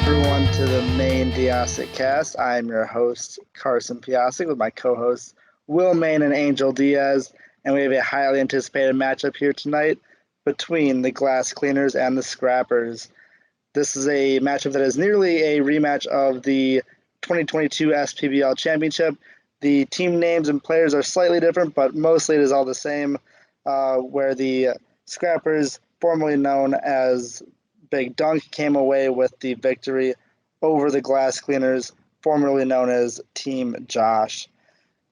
everyone to the Main Diasek Cast. I'm your host, Carsen Piacsek, with my co-hosts, Wil Main and Angel Diaz, and we have a highly anticipated matchup here tonight between the Glass Cleaners and the Scrappers. This is a matchup that is nearly a rematch of the 2022 SPBL Championship. The team names and players are slightly different, but mostly it is all the same, where the Scrappers, formerly known as Big Dunk, came away with the victory over the Glass Cleaners, formerly known as Team Josh.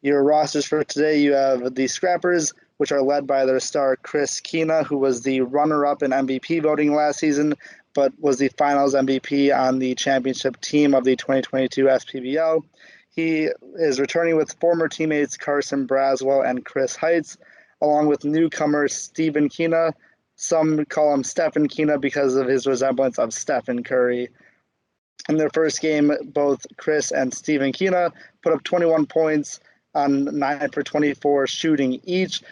Your rosters for today, you have the Scrappers, which are led by their star Chris Kina, who was the runner-up in MVP voting last season, but was the finals MVP on the championship team of the 2022 SPBL. He is returning with former teammates Carson Braswell and Chris Heitz, along with newcomer Stephen Kina. Some call him Stephen Kina because of his resemblance of Stephen Curry. In their first game, both Chris and Stephen Kina put up 21 points on 9 for 24 shooting each.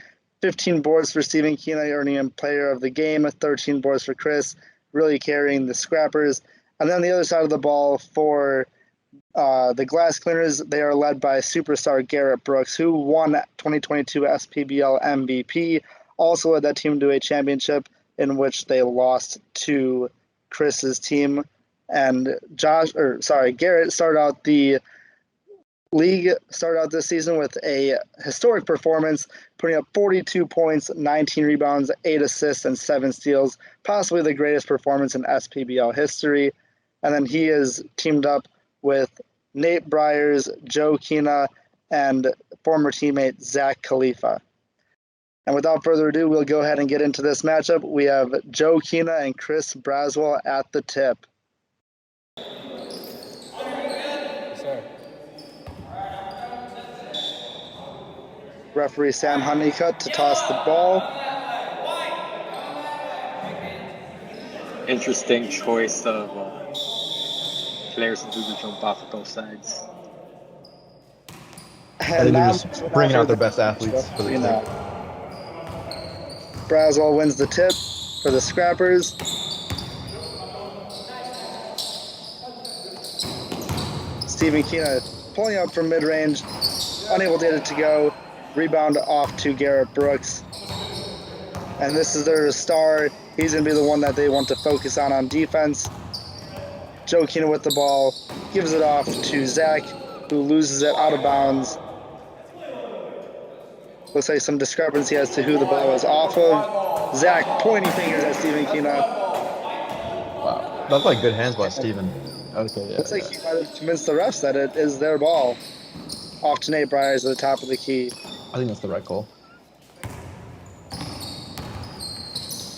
15 boards for Stephen Kina, earning him player of the game. 13 boards for Chris, really carrying the Scrappers. And then the other side of the ball for the Glass Cleaners, they are led by superstar Garrett Brooks, who won 2022 SPBL MVP. Also led that team to a championship in which they lost to Chris's team. And Garrett started out the league, this season with a historic performance, putting up 42 points, 19 rebounds, 8 assists, and 7 steals, possibly the greatest performance in SPBL history. And then he is teamed up with Nate Bryers, Joe Kina, and former teammate Zach Khalifa. And without further ado, we'll go ahead and get into this matchup. We have Joe Kina and Chris Braswell at the tip. Yes, sir. Referee Sam Honeycutt to toss the ball. Interesting choice of players to do the jump off of both sides. I think they're just bringing out their best athletes for the tip. Braswell wins the tip for the Scrappers. Stephen Kina pulling up from mid-range, unable to get it to go. Rebound off to Garrett Brooks. And this is their star. He's going to be the one that they want to focus on defense. Joe Kina with the ball, gives it off to Zach, who loses it out of bounds. Looks like some discrepancy as to who the ball was off of. Zach pointing fingers at Stephen Kina. Wow, that's like good hands by Stephen. Okay, yeah. Looks like he might have convinced the refs that it is their ball. Off to Nate Bryers at the top of the key. I think that's the right call.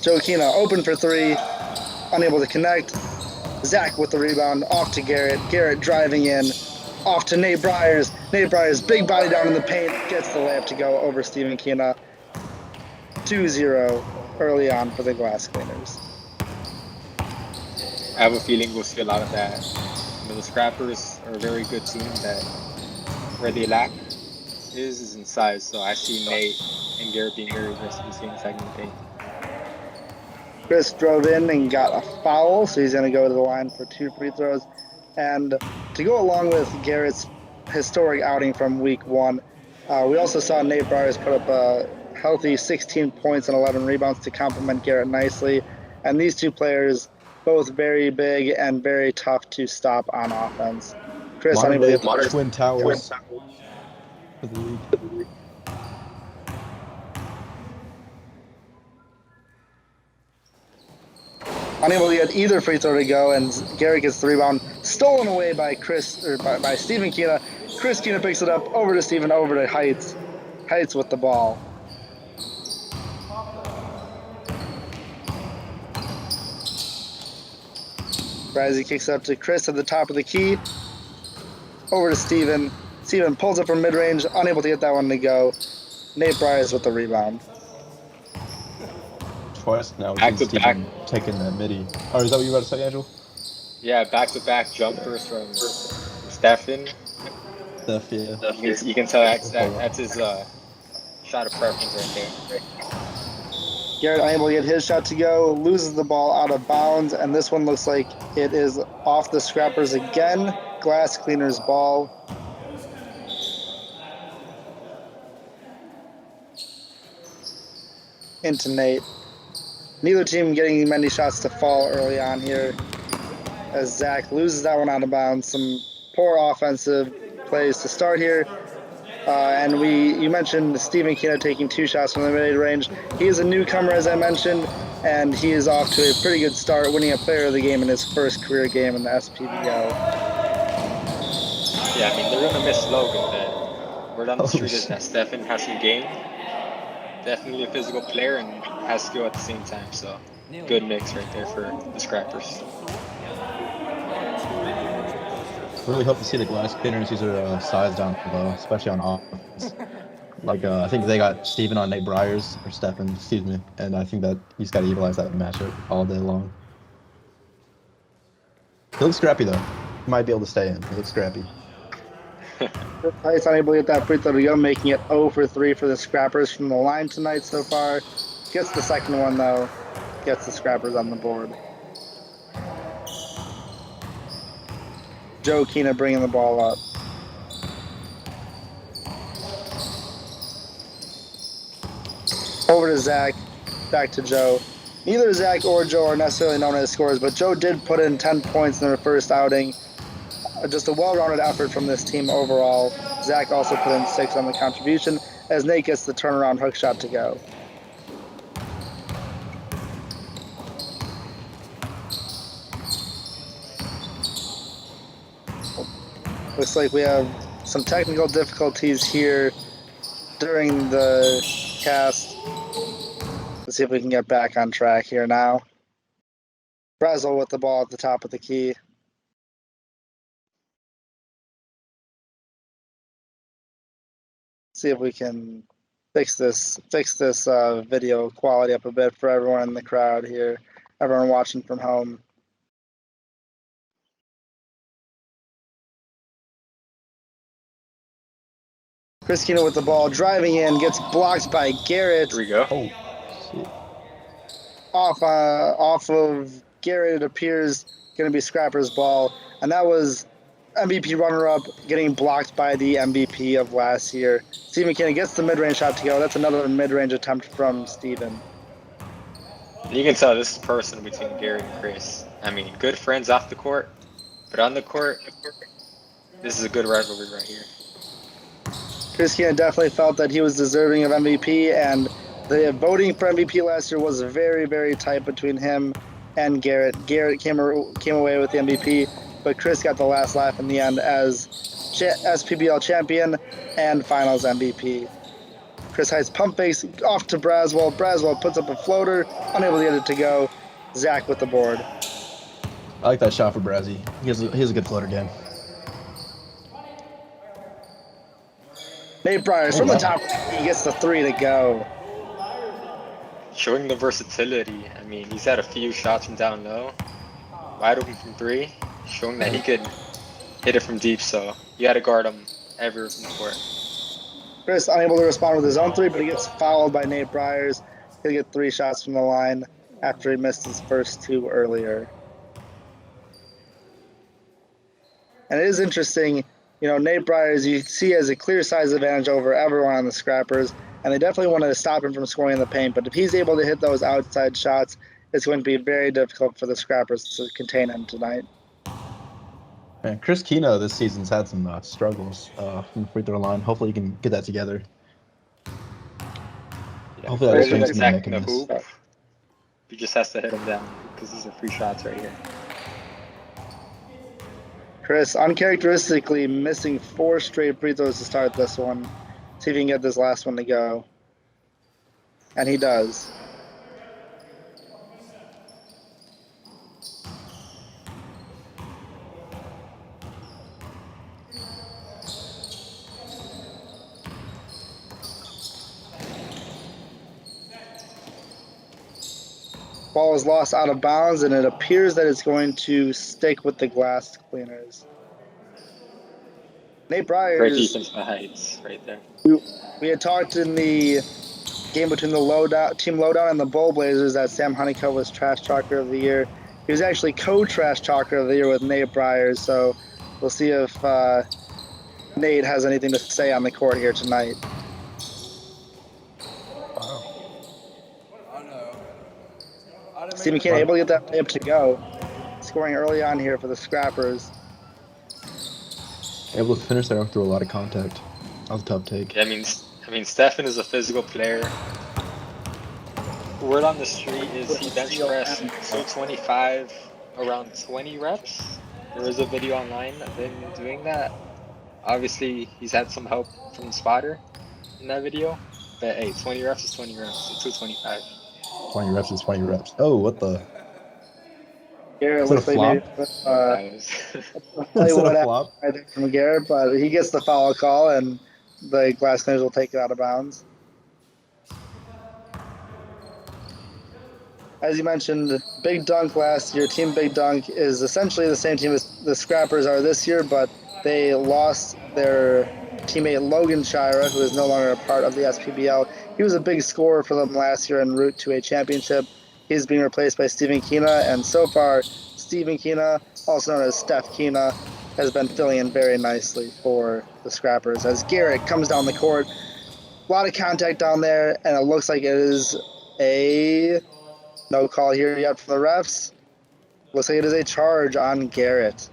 Joe Kina open for three, unable to connect. Zach with the rebound, off to Garrett. Garrett driving in, off to Nate Bryers. Nate Bryers, big body down in the paint, gets the layup to go over Stephen Kina. 2-0 early on for the Glass Cleaners. I have a feeling we'll see a lot of that. The Scrappers are a very good team that where they lack is in size. So I see Nate and Garrett being very aggressive this game second paint. Chris drove in and got a foul, so he's going to go to the line for 2 free throws. And to go along with Garrett's historic outing from week 1, we also saw Nate Bryers put up a healthy 16 points and 11 rebounds to complement Garrett nicely. And these two players, both very big and very tough to stop on offense. Chris, modern Twin Towers for the league. Unable to get either free throw to go, and Garrett gets the rebound stolen away by by Stephen Kina. Chris Kina picks it up, over to Stephen, over to Heitz. Heitz with the ball. Brazzy kicks it up to Chris at the top of the key. Over to Stephen. Stephen pulls up from mid-range, unable to get that one to go. Nate Bryers with the rebound. Twice now. Back to back. Taking the midi. Oh, is that what you were about to say, Angel? Yeah, back-to-back jumpers from Stephen. Steph, yeah. You can tell that's his shot of preference right there. Garrett unable to get his shot to go, loses the ball out of bounds, and this one looks like it is off the scrappers again. Glass cleaner's ball. Into Nate. Neither team getting many shots to fall early on here, as Zach loses that one out of bounds. Some poor offensive plays to start here. And you mentioned Stephen Kino taking 2 shots from the mid-range. He is a newcomer, as I mentioned, and he is off to a pretty good start, winning a player of the game in his first career game in the SPBL. Yeah, I mean, they're going to miss Logan, but word on the street is that Stefan has some game. Definitely a physical player and has skill at the same time, so good mix right there for the scrappers. Really hope to see the glass cleaners use their size down low, especially on offense. Like, I think they got Steven on Nate Briers, or Stefan, excuse me, and I think that he's got to utilize that matchup all day long. He looks scrappy, though. He might be able to stay in. He looks scrappy. He's unable to get that free throw to go, making it 0 for 3 for the scrappers from the line tonight so far. Gets the second one, though. Gets the scrappers on the board. Joe Kina bringing the ball up. Over to Zach. Back to Joe. Neither Zach or Joe are necessarily known as scorers, but Joe did put in 10 points in their first outing. Just a well-rounded effort from this team overall. Zach also put in 6 on the contribution, as Nate gets the turnaround hook shot to go. Looks like we have some technical difficulties here during the cast. Let's see if we can get back on track here now. Brazel with the ball at the top of the key. See if we can fix this video quality up a bit for everyone in the crowd here, everyone watching from home. Chris Kino with the ball, driving in, gets blocked by Garrett. Here we go. Oh, shit. Off of Garrett, it appears going to be Scrapper's ball, and that was MVP runner-up getting blocked by the MVP of last year. Steven Kino gets the mid-range shot to go. That's another mid-range attempt from Steven. You can tell this is personal between Garrett and Chris. I mean, good friends off the court, but on the court, this is a good rivalry right here. Chris Kino definitely felt that he was deserving of MVP, and the voting for MVP last year was very, very tight between him and Garrett. Garrett came away with the MVP, but Chris got the last laugh in the end as SPBL champion and finals MVP. Chris Heights pump fakes off to Braswell. Braswell puts up a floater, unable to get it to go. Zach with the board. I like that shot for Brazzy. He has a good floater game. Nate Briers from the top, he gets the 3 to go. Showing the versatility. I mean, he's had a few shots from down low, wide open from 3, showing that he could hit it from deep, so you got to guard him everywhere from the court. Chris unable to respond with his own 3, but he gets fouled by Nate Briers. He'll get 3 shots from the line after he missed his first 2 earlier. And it is interesting, you know, Nate Briers you see has a clear size advantage over everyone on the Scrappers, and they definitely wanted to stop him from scoring in the paint, but if he's able to hit those outside shots, it's going to be very difficult for the Scrappers to contain him tonight. Man, Chris Kino this season's had some struggles from the free throw line. Hopefully he can get that together. Yeah, Hopefully that Chris strengthens is him making the this. hoop. He just has to hit him down because these are free shots right here. Chris uncharacteristically missing 4 straight free throws to start this one. See if he can get this last one to go. And he does. Ball is lost out of bounds, and it appears that it's going to stick with the glass cleaners. Nate Briers. Great defense by Heights right there. We had talked in the game between the Team Lowdown and the Bull Blazers that Sam Honeycutt was Trash Talker of the Year. He was actually co-Trash Talker of the Year with Nate Briers, so we'll see if Nate has anything to say on the court here tonight. Stephen King able to get that layup to go. Scoring early on here for the Scrappers. Able to finish there through a lot of contact. That was a tough take. Yeah, I mean, Stefan is a physical player. Word on the street is he bench pressed 225 around 20 reps. There is a video online of him doing that. Obviously, he's had some help from the spotter in that video. But hey, 20 reps is 20 reps, so 225. 20 reps is 20 reps. Oh, what the? Garrett looks like maybe play what happened I think from Garrett, but he gets the foul call and the Glass Cleaners will take it out of bounds. As you mentioned, Big Dunk last year, Team Big Dunk is essentially the same team as the Scrappers are this year, but they lost their teammate Logan Shira, who is no longer a part of the SPBL. He was a big scorer for them last year en route to a championship. He's being replaced by Steven Kina, and so far, Steven Kina, also known as Steph Kina, has been filling in very nicely for the Scrappers. As Garrett comes down the court, a lot of contact down there, and it looks like it is a no call here yet from the refs. Looks like it is a charge on Garrett.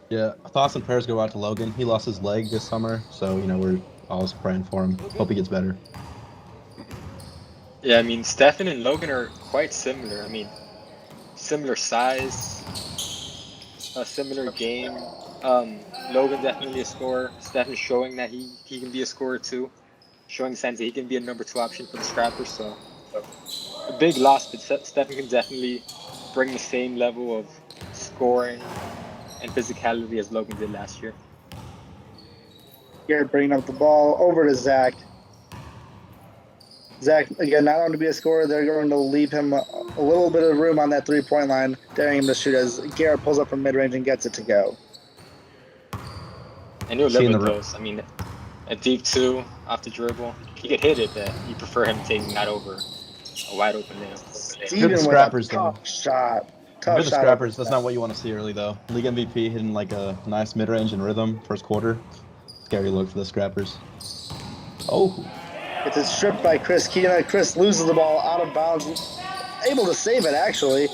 Yeah, thoughts and prayers go out to Logan. He lost his leg this summer, so, we're always praying for him. Hope he gets better. Yeah, I mean, Stefan and Logan are quite similar. I mean, similar size, a similar game. Logan definitely a scorer. Stefan showing that he can be a scorer too. Showing signs that he can be a number 2 option for the Scrappers. So a big loss, but Stefan can definitely bring the same level of scoring and physicality as Logan did last year. Garrett bringing up the ball over to Zach. Zach, again, not only to be a scorer, they're going to leave him a little bit of room on that three-point line, daring him to shoot as Garrett pulls up from mid-range and gets it to go. And he'll live with those. I mean, a deep 2 off the dribble, he could hit it, but you prefer him taking that over a wide-open layup. Steven with Scrappers, a tough shot. For the Scrappers, that's not what you want to see early, though. League MVP hitting like a nice mid-range and rhythm first quarter. Scary look for the Scrappers. Oh. It's a strip by Chris Kina. Chris loses the ball out of bounds. Able to save it, actually.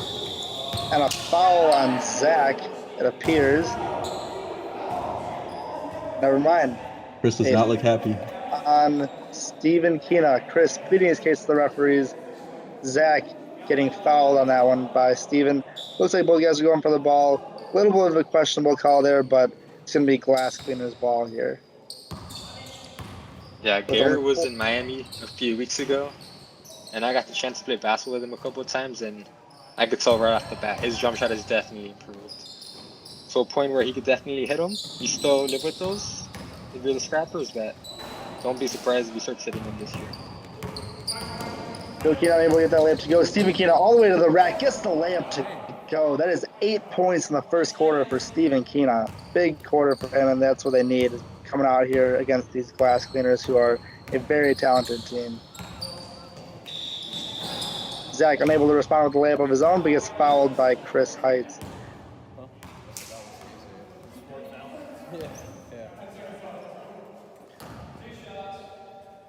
And a foul on Zach, it appears. Never mind. Chris does not look happy. On Steven Kina. Chris pleading his case to the referees. Zach getting fouled on that one by Steven. Looks like both guys are going for the ball. A little bit of a questionable call there, but it's going to be Glass Cleaners' ball here. Yeah, Garrett was in Miami a few weeks ago, and I got the chance to play basketball with him a couple of times, and I could tell right off the bat, his jump shot has definitely improved. To a point where he could definitely hit them. You still live with those if you're the Scrappers, but don't be surprised if you start sitting them this year. Joe Kina able to get that layup to go. Steven Kina all the way to the rack, gets the layup to go. That is 8 points in the first quarter for Steven Kina. Big quarter for him, and that's what they need coming out here against these Glass Cleaners, who are a very talented team. Zach unable to respond with the layup of his own, but gets fouled by Chris Heights.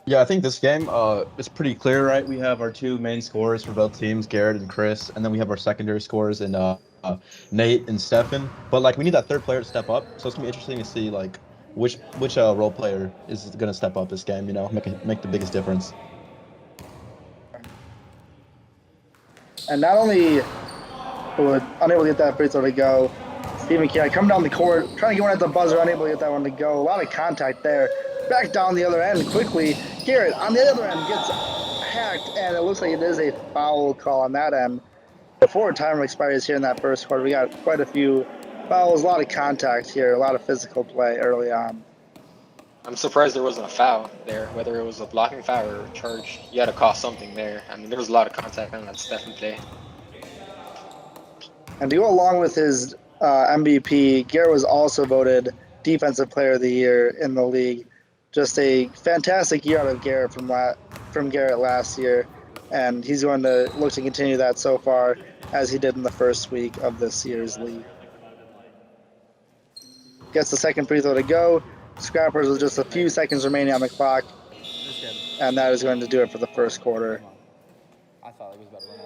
Yeah, I think this game is pretty clear, right? We have our 2 main scorers for both teams, Garrett and Chris, and then we have our secondary scorers in Nate and Stefan. But we need that third player to step up, so it's gonna be interesting to see which role player is gonna step up this game. Make the biggest difference. And not only unable to get that free throw to go, Steven Kina coming down the court, trying to get one at the buzzer, unable to get that one to go. A lot of contact there. Back down the other end quickly. Garrett on the other end gets hacked, and it looks like it is a foul call on that end. Before time expires here in that first quarter, we got quite a few fouls, a lot of contact here, a lot of physical play early on. I'm surprised there wasn't a foul there, whether it was a blocking foul or a charge. You had to call something there. I mean, there was a lot of contact on that Stefan play. And to go along with his MVP, Garrett was also voted Defensive Player of the Year in the league. Just a fantastic year out of Garrett from from Garrett last year, and he's going to look to continue that so far as he did in the first week of this year's league. Gets the second free throw to go. Scrappers with just a few seconds remaining on the clock, and that is going to do it for the first quarter. I thought it was about to run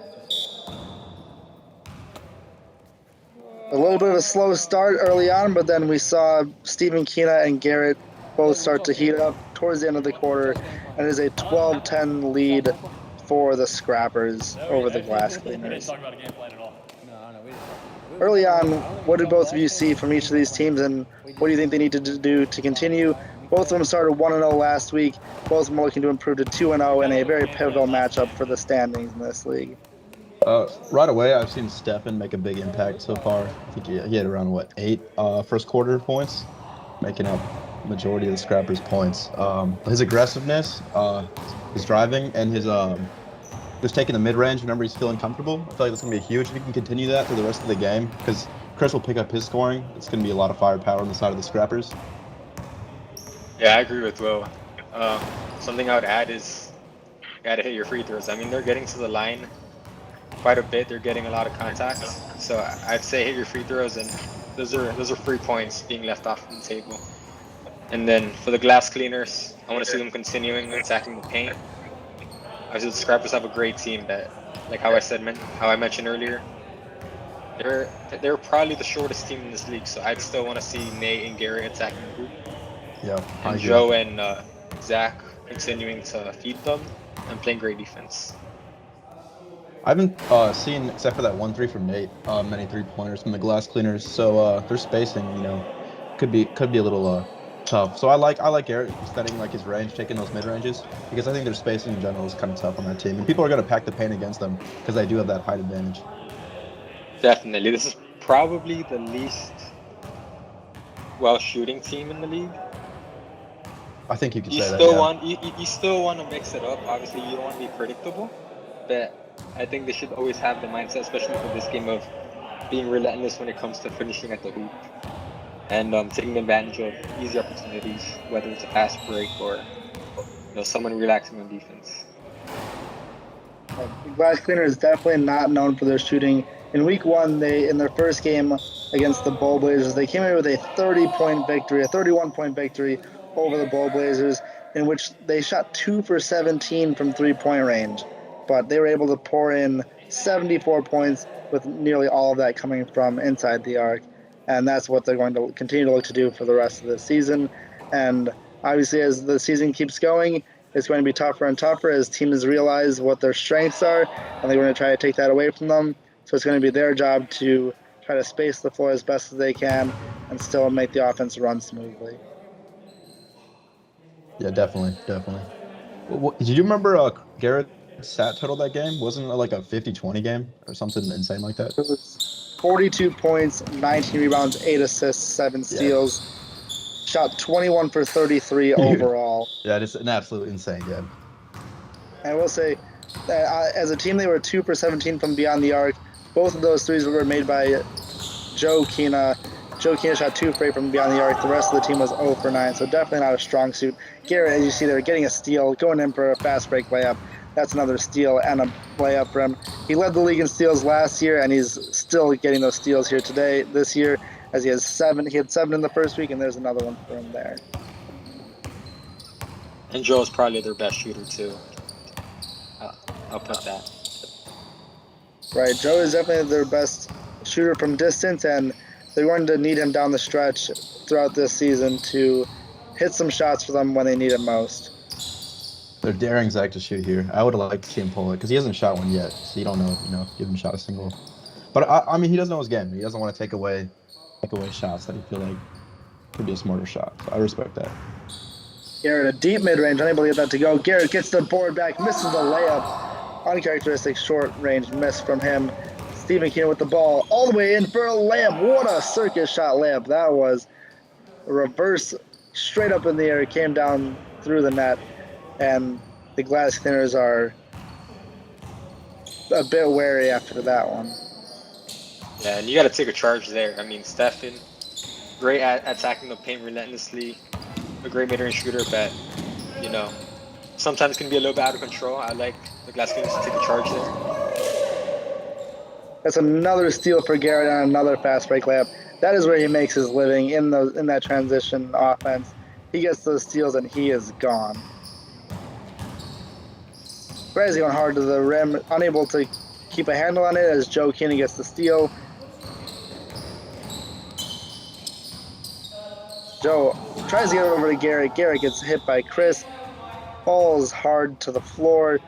out. A little bit of a slow start early on, but then we saw Stephen Keena and Garrett both start to heat up towards the end of the quarter, and it is a 12-10 lead for the Scrappers over the Glass Cleaners. Early on, what did both of you see from each of these teams, and what do you think they need to do to continue? Both of them started 1-0 last week. Both of them are looking to improve to 2-0 in a very pivotal matchup for the standings in this league. Right away, I've seen Stefan make a big impact so far. I think he had around, 8 first quarter points, making up majority of the Scrappers' points. His aggressiveness, his driving, and his just taking the mid-range whenever he's feeling comfortable. I feel like that's going to be huge if he can continue that through the rest of the game, because Chris will pick up his scoring. It's going to be a lot of firepower on the side of the Scrappers. Yeah, I agree with Will. Something I would add is you got to hit your free throws. I mean, they're getting to the line quite a bit. They're getting a lot of contacts. So I'd say hit your free throws, and those are free points being left off the table. And then for the Glass Cleaners, I want to see them continuing attacking the paint. Obviously, the Scrappers have a great team that, like how I mentioned earlier, they're probably the shortest team in this league. So I'd still want to see Nate and Garrett attacking the hoop. Yeah, And Joe and Zach continuing to feed them and playing great defense. I haven't seen, except for that 1-3 from Nate, many three-pointers from the Glass Cleaners. So their spacing, could be a little tough. So I like Garrett studying his range, taking those mid ranges, because I think their spacing in general is kind of tough on that team, and people are going to pack the paint against them because they do have that height advantage. Definitely, this is probably the least well shooting team in the league. I think you could You say still that. want you still want to mix it up. Obviously, you don't want to be predictable, but I think they should always have the mindset, especially for this game, of being relentless when it comes to finishing at the hoop and taking advantage of easy opportunities, whether it's a fast break or someone relaxing on defense. The Glass Cleaner is definitely not known for their shooting. In week 1, in their first game against the Bull Blazers, they came in with a 31-point victory over the Bull Blazers, in which they shot 2 for 17 from three-point range. But they were able to pour in 74 points, with nearly all of that coming from inside the arc. And that's what they're going to continue to look to do for the rest of the season. And obviously, as the season keeps going, it's going to be tougher and tougher as teams realize what their strengths are, and they're going to try to take that away from them. So it's going to be their job to try to space the floor as best as they can and still make the offense run smoothly. Yeah, definitely. Did you remember Garrett's stat total that game? Wasn't it like a 50-20 game or something insane like that? It was 42 points, 19 rebounds, 8 assists, 7 steals. Yeah. Shot 21 for 33 overall. Yeah, it's an absolute insane game. And I will say, as a team, they were 2 for 17 from beyond the arc. Both of those threes were made by Joe Keena. Joe Keena shot 2 for 8 from beyond the arc. The rest of the team was 0 for 9, so definitely not a strong suit. Garrett, as you see there, getting a steal, going in for a fast break layup. That's another steal and a layup for him. He led the league in steals last year, and he's still getting those steals here this year, as he has 7. He had 7 in the first week, and there's another one for him there. And Joe's probably their best shooter too. I'll put that. Right, Joe is definitely their best shooter from distance, and they're going to need him down the stretch throughout this season to hit some shots for them when they need it most. They're daring Zach to shoot here. I would have liked to see him pull it because he hasn't shot one yet, so you don't know, give him shot a single. But I mean, he doesn't know his game. He doesn't want to take away shots that he feel like could be a smarter shot. So I respect that. Garrett, a deep mid-range, unable to get that to go. Garrett gets the board back, misses the layup. Uncharacteristic short-range miss from him. Stephen Keena with the ball all the way in for a layup. What a circus shot layup. That was a reverse, straight up in the air. It came down through the net. And the Glass Cleaners are a bit wary after that one. Yeah, and you got to take a charge there. I mean, Stefan, great at attacking the paint relentlessly, a great mid-range shooter, but sometimes can be a little bit out of control. I like the glass cleaners to take a charge there. That's another steal for Garrett and another fast break layup. That is where he makes his living in that transition offense. He gets those steals and he is gone. Brazzy going hard to the rim, unable to keep a handle on it as Joe Keenan gets the steal. Joe tries to get it over to Garrett. Garrett gets hit by Chris. Falls hard to the floor.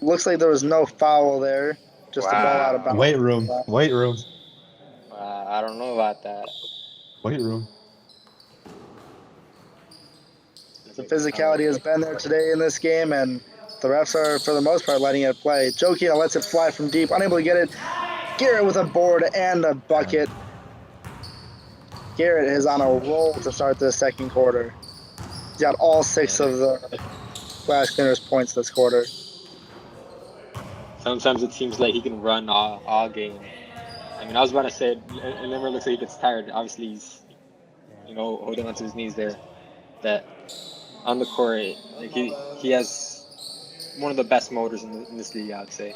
Looks like there was no foul there. Just a ball out of bounds. Weight room. Weight room. I don't know about that. Weight room. The physicality has been there today in this game, and the refs are, for the most part, letting it play. Joe Keenan lets it fly from deep, unable to get it. Garrett with a board and a bucket. Garrett is on a roll to start the second quarter. He's got all 6 of the Glass Cleaners points this quarter. Sometimes it seems like he can run all game. I mean, I was about to say, it never looks like he gets tired. Obviously, he's, holding onto his knees there. That on the court, like he has one of the best motors in this league, I would say.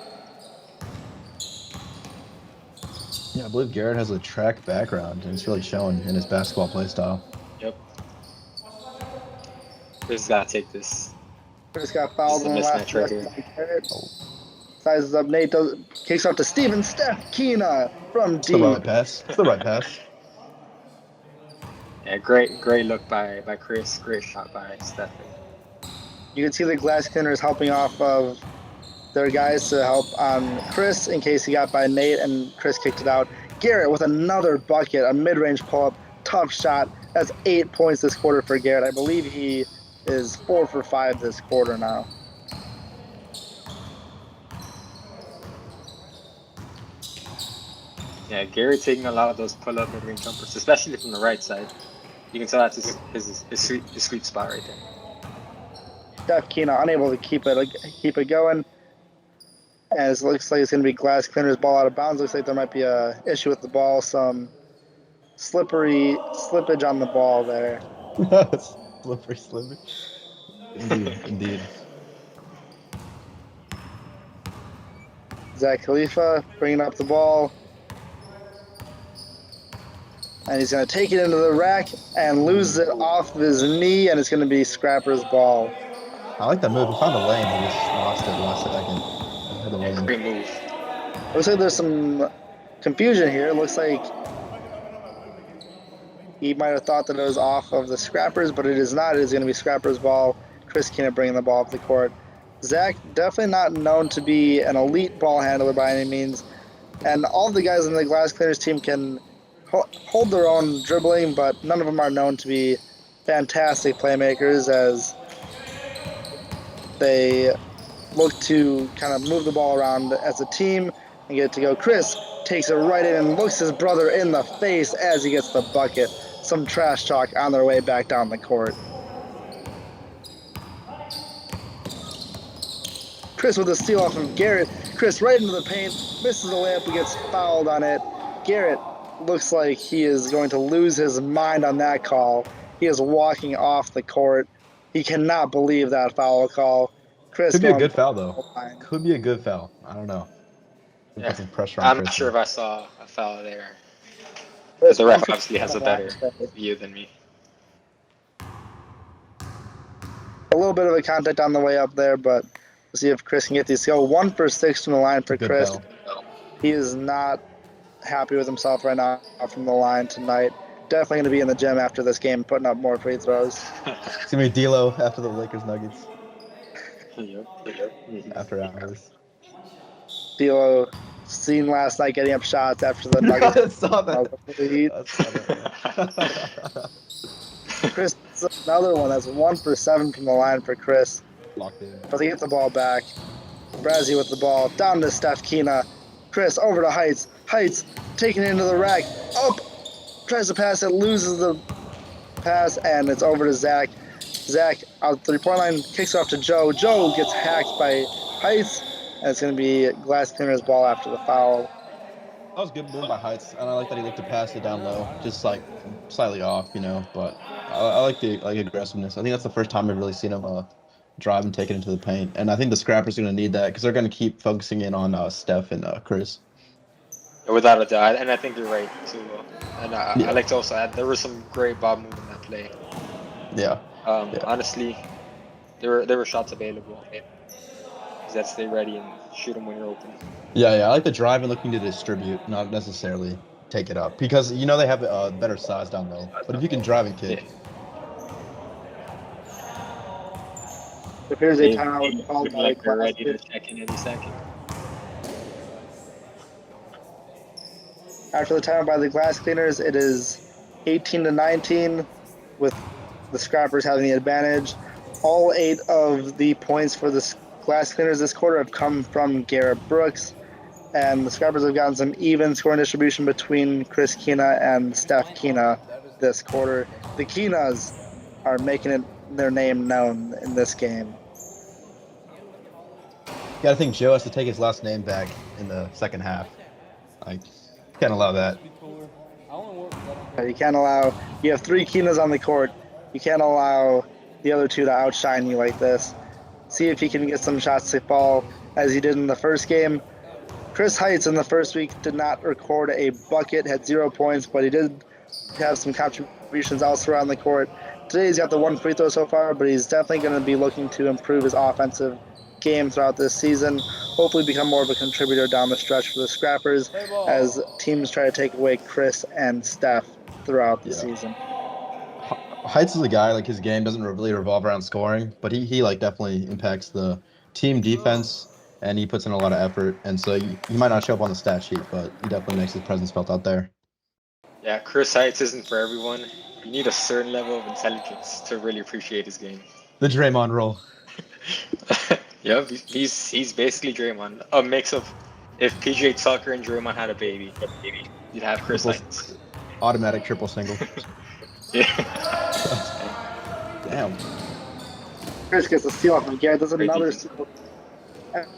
Yeah, I believe Garrett has a track background, and it's really shown in his basketball play style. Yep. Chris got to take this. Chris got fouled in the last right here. Sizes up. Nate kicks off to Steven Steph Keena from deep. It's the right pass. It's the right pass. Yeah, great look by Chris. Great shot by Stephen. You can see the Glass Cleaners helping off of their guys to help on Chris in case he got by Nate, and Chris kicked it out. Garrett with another bucket, a mid-range pull-up, tough shot. That's 8 points this quarter for Garrett. I believe he is 4 for 5 this quarter now. Yeah, Garrett taking a lot of those pull-up mid-range jumpers, especially from the right side. You can tell that's his sweet spot right there. Steph Keena unable to keep it going. As it looks like it's going to be Glass Cleaners ball out of bounds. Looks like there might be a issue with the ball. Some slippage on the ball there. Slippery. Indeed. Zach Khalifa bringing up the ball. And he's going to take it into the rack and lose it off his knee, and it's going to be Scrapper's ball. I like that move. He found a lane. He just lost it last second. Great move. Looks like there's some confusion here. It looks like he might have thought that it was off of the Scrappers, but it is not. It is going to be Scrapper's ball. Chris Keenan bringing the ball up the court. Zach, definitely not known to be an elite ball handler by any means. And all the guys in the Glass Cleaners team can hold their own dribbling, but none of them are known to be fantastic playmakers as they look to kind of move the ball around as a team and get it to go. Chris takes it right in and looks his brother in the face as he gets the bucket. Some trash talk on their way back down the court. Chris with a steal off of Garrett. Chris right into the paint, misses the layup, and gets fouled on it. Garrett looks like he is going to lose his mind on that call. He is walking off the court. He cannot believe that foul call. Chris could be a good foul, though. Could be a good foul. I don't know. Yeah. Some pressure on I'm Chris not sure if I saw a foul there. Because the ref obviously has a better view than me. A little bit of a contact on the way up there, but we'll see if Chris can get these. Go 1 for 6 from the line for Chris. Foul. He is not happy with himself right now from the line tonight. Definitely going to be in the gym after this game, putting up more free throws. It's going to be D'Lo after the Lakers Nuggets. Yep. After hours. D'Lo seen last night getting up shots after the Nuggets. I saw that. Chris, another one. That's 1 for 7 from the line for Chris. Locked in. But they get the ball back. Brazzy with the ball. Down to Steph Keena. Chris over to Heights. Heights taking it into the rack. Up. Tries to pass it. Loses the pass. And it's over to Zach. Zach out the 3-point line. Kicks off to Joe. Joe gets hacked by Heights. And it's going to be Glass Cleaners ball after the foul. That was a good move by Heights. And I like that he looked to pass it down low. Just like slightly off, But I like the aggressiveness. I think that's the first time I've really seen him drive and take it into the paint. And I think the scrappers are going to need that because they're going to keep focusing in on Steph and Chris. Without a doubt, and I think you're right too. And Yeah. I like to also add there was some great ball move in that play. Yeah. Honestly, there were shots available. Just that stay ready and shoot them when you're open. Yeah, I like the drive and looking to distribute, not necessarily take it up because they have a better size down low. But if you can drive and kick, If here's a timeout called by the like they're Glass ready to check in any second. After the timeout by the Glass Cleaners, it is 18-19, with the Scrappers having the advantage. All 8 of the points for the Glass Cleaners this quarter have come from Garrett Brooks, and the Scrappers have gotten some even scoring distribution between Chris Kina and Steph Kina this quarter. The Kinas are making their name known in this game. yeah, I think Joe has to take his last name back in the second half. Like, can't allow that. You can't allow. You have 3 Kinas on the court. You can't allow the other 2 to outshine you like this. See if he can get some shots to fall as he did in the first game. Chris Heights in the first week did not record a bucket, had 0 points, but he did have some contributions elsewhere on the court. Today he's got the 1 free throw so far, but he's definitely going to be looking to improve his offensive game throughout this season. Hopefully become more of a contributor down the stretch for the Scrappers as teams try to take away Chris and Steph throughout the season. Heights is a guy, like his game doesn't really revolve around scoring, but he like definitely impacts the team defense and he puts in a lot of effort. And so he might not show up on the stat sheet, but he definitely makes his presence felt out there. Yeah, Chris Heights isn't for everyone. You need a certain level of intelligence to really appreciate his game. The Draymond role. Yep, he's basically Draymond. A mix of if PJ Tucker and Draymond had a baby, you'd have Chris Heights. Automatic triple single. Yeah. Damn. Chris gets a steal off of Garrett. That's another steal.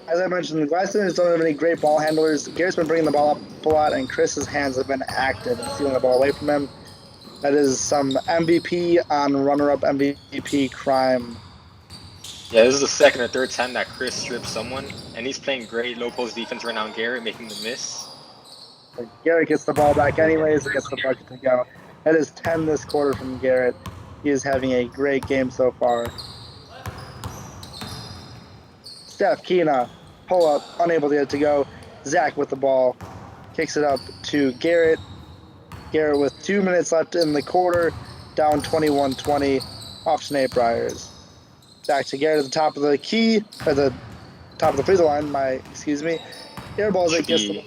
As I mentioned, the Glass Cleaners don't have any great ball handlers. Garrett's been bringing the ball up a lot, and Chris's hands have been active in stealing the ball away from him. That is some MVP on runner-up MVP crime. Yeah, this is the second or third time that Chris stripped someone, and he's playing great low post defense right now on Garrett, making the miss. But Garrett gets the ball back anyways and gets the bucket to go. That is 10 this quarter from Garrett. He is having a great game so far. Steph Kina, pull up, unable to get it to go. Zach with the ball, kicks it up to Garrett. Garrett with 2 minutes left in the quarter, down 21-20, off to Nate Briers. Back to Garrett at the top of the key, at the top of the free throw line. Air balls it gets the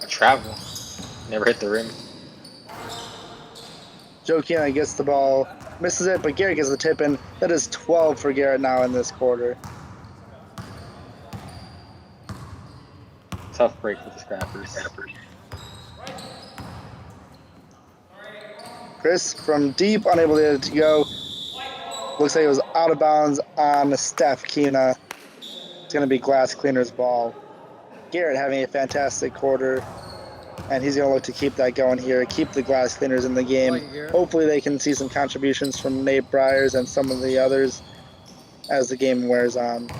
a travel. Never hit the rim. Joe Kina gets the ball, misses it, but Garrett gets the tip in. That is 12 for Garrett now in this quarter. Tough break for the Scrappers. Chris from deep, unable to get it to go. Looks like it was out of bounds on Steph Kina. It's going to be Glass Cleaner's ball. Garrett having a fantastic quarter, and he's going to look to keep that going here, keep the Glass Cleaners in the game. Hopefully they can see some contributions from Nate Briers and some of the others as the game wears on.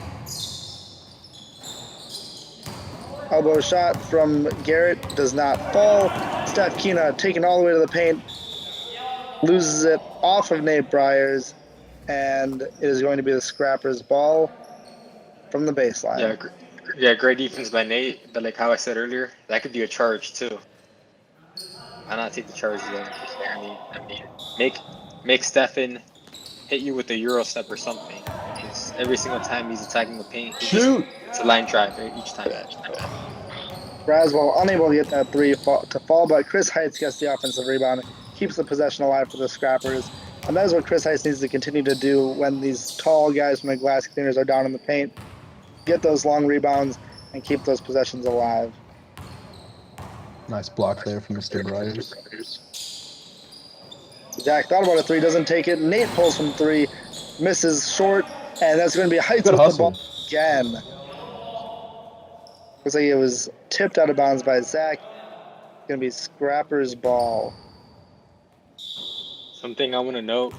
Elbow shot from Garrett does not fall. Steph Kina taken all the way to the paint, loses it off of Nate Briers, and it is going to be the Scrappers' ball from the baseline. Yeah, great defense by Nate, but like how I said earlier, that could be a charge too. Why not take the charge though? I mean, make Stephen hit you with a Euro step or something. Because every single time he's attacking the paint, it's a line drive each time. Braswell unable to get that three to fall, but Chris Heights gets the offensive rebound, keeps the possession alive for the Scrappers. And that is what Chris Heights needs to continue to do when these tall guys from the Glass Cleaners are down in the paint. Get those long rebounds and keep those possessions alive. Nice block there from Mr. Briers. Zach thought about a three, doesn't take it. Nate pulls from three, misses short, and that's going to be Heights with the ball again. Looks like it was tipped out of bounds by Zach. It's going to be Scrapper's ball. Something I want to note,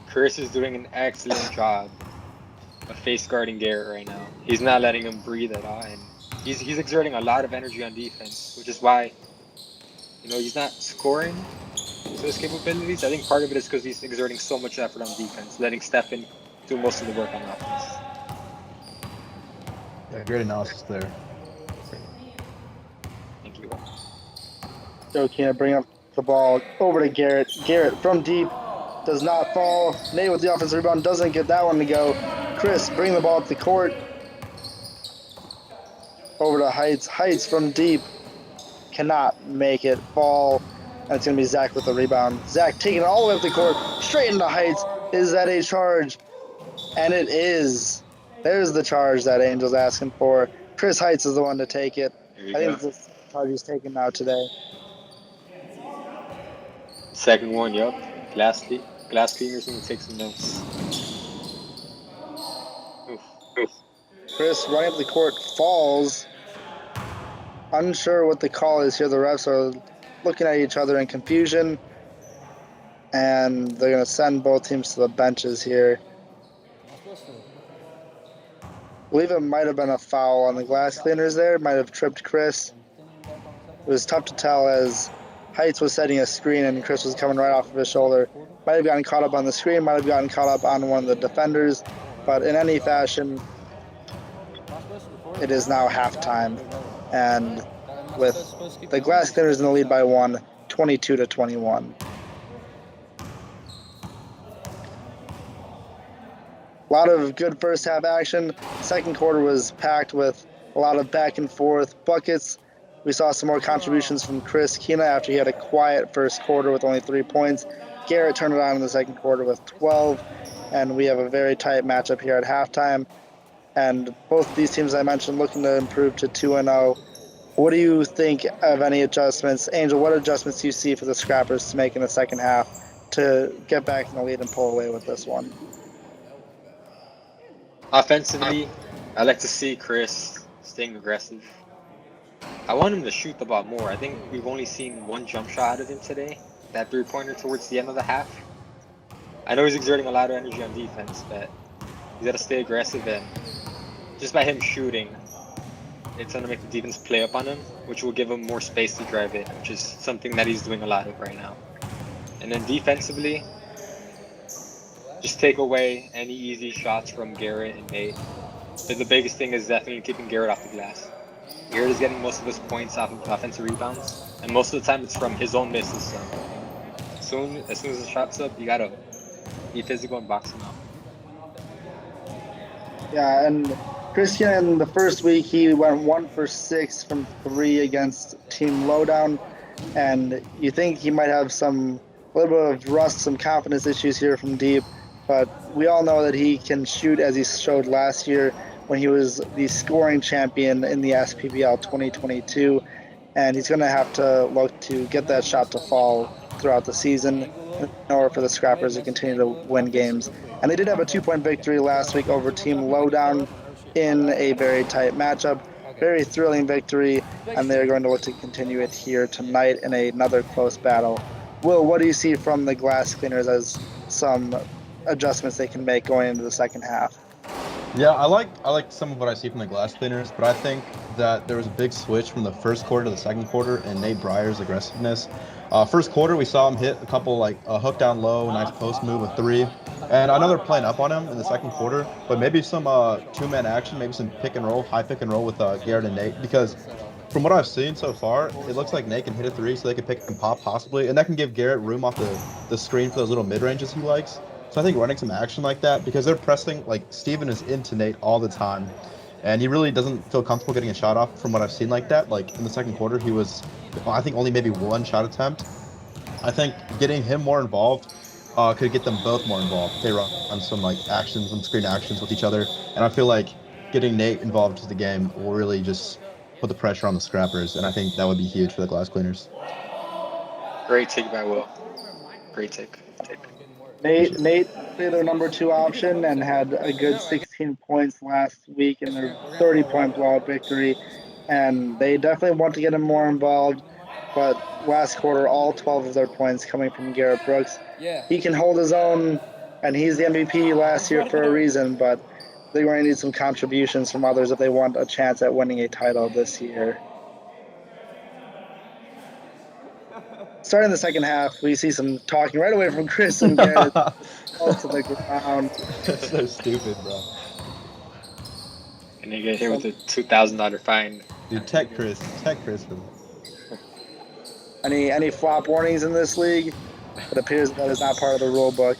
Chris is doing an excellent job a face guarding Garrett right now. He's not letting him breathe at all, and he's exerting a lot of energy on defense, which is why, he's not scoring to his capabilities. I think part of it is because he's exerting so much effort on defense, letting Stefan do most of the work on offense. Yeah, great analysis there. Thank you. Joe Kina bring up the ball over to Garrett. Garrett from deep does not fall. Nate with the offensive rebound doesn't get that one to go. Chris bring the ball up the court. Over to Heights. Heights from deep cannot make it fall. And it's going to be Zach with the rebound. Zach taking it all the way up the court, straight into Heights. Is that a charge? And it is. There's the charge that Angel's asking for. Chris Heights is the one to take it. I think it's the charge he's taking now today. Second one, yup. Glass cleaners going to take some notes. Oof. Chris running up the court falls. Unsure what the call is here. The refs are looking at each other in confusion. And they're going to send both teams to the benches here. I believe it might have been a foul on the glass cleaners there. Might have tripped Chris. It was tough to tell as Heights was setting a screen and Chris was coming right off of his shoulder. Might have gotten caught up on the screen, might have gotten caught up on one of the defenders. But in any fashion, it is now halftime. And with the glass cleaners in the lead by 1, 22-21. A lot of good first half action. Second quarter was packed with a lot of back and forth buckets. We saw some more contributions from Chris Kina after he had a quiet first quarter with only 3 points. Garrett turned it on in the second quarter with 12. And we have a very tight matchup here at halftime. And both these teams I mentioned looking to improve to 2-0. What do you think of any adjustments? Angel, what adjustments do you see for the Scrappers to make in the second half to get back in the lead and pull away with this one? Offensively, I like to see Chris staying aggressive. I want him to shoot the ball more. I think we've only seen one jump shot out of him today, that three-pointer towards the end of the half. I know he's exerting a lot of energy on defense, but he's got to stay aggressive, and just by him shooting, it's going to make the defense play up on him, which will give him more space to drive in, which is something that he's doing a lot of right now. And then defensively, just take away any easy shots from Garrett and Nate. But the biggest thing is definitely keeping Garrett off the glass. Garrett is getting most of his points off of offensive rebounds, and most of the time it's from his own misses. So as soon as the shot's up, you gotta be physical and box him out. Yeah, and Christian in the first week he went 1 for 6 from 3 against Team Lowdown, and you think he might have a little bit of rust, some confidence issues here from deep. But we all know that he can shoot, as he showed last year when he was the scoring champion in the SPBL 2022. And he's going to have to look to get that shot to fall throughout the season in order for the Scrappers to continue to win games. And they did have a 2-point victory last week over Team Lowdown in a very tight matchup. Very thrilling victory, and they're going to look to continue it here tonight in another close battle. Will, what do you see from the glass cleaners as some adjustments they can make going into the second half? Yeah, I like some of what I see from the glass cleaners, but I think that there was a big switch from the first quarter to the second quarter in Nate Breyer's aggressiveness. First quarter, we saw him hit a couple a hook down low, nice post move, a 3, and another playing up on him in the second quarter. But maybe some two-man action, maybe some high pick and roll with Garrett and Nate, because from what I've seen so far, it looks like Nate can hit a 3, so they can pick and pop possibly, and that can give Garrett room off the screen for those little mid ranges he likes. So I think running some action like that, because they're pressing, Steven is into Nate all the time, and he really doesn't feel comfortable getting a shot off from what I've seen like that. In the second quarter, he was, I think, only maybe 1 shot attempt. I think getting him more involved could get them both more involved. They run some actions, some screen actions with each other, and I feel like getting Nate involved into the game will really just put the pressure on the Scrappers, and I think that would be huge for the glass cleaners. Great take by Will. Great take. Nate their number 2 option and had a good 16 points last week in their 30-point blowout victory, and they definitely want to get him more involved. But last quarter, all 12 of their points coming from Garrett Brooks. He can hold his own, and he's the MVP last year for a reason. But They're going to need some contributions from others if they want a chance at winning a title this year. Starting the second half, we see some talking right away from Chris and Garrett. Falls to the ground. That's so stupid, bro. And you get hit with a $2,000 fine. Dude, tech Chris for this. Any flop warnings in this league? It appears that is not part of the rule book.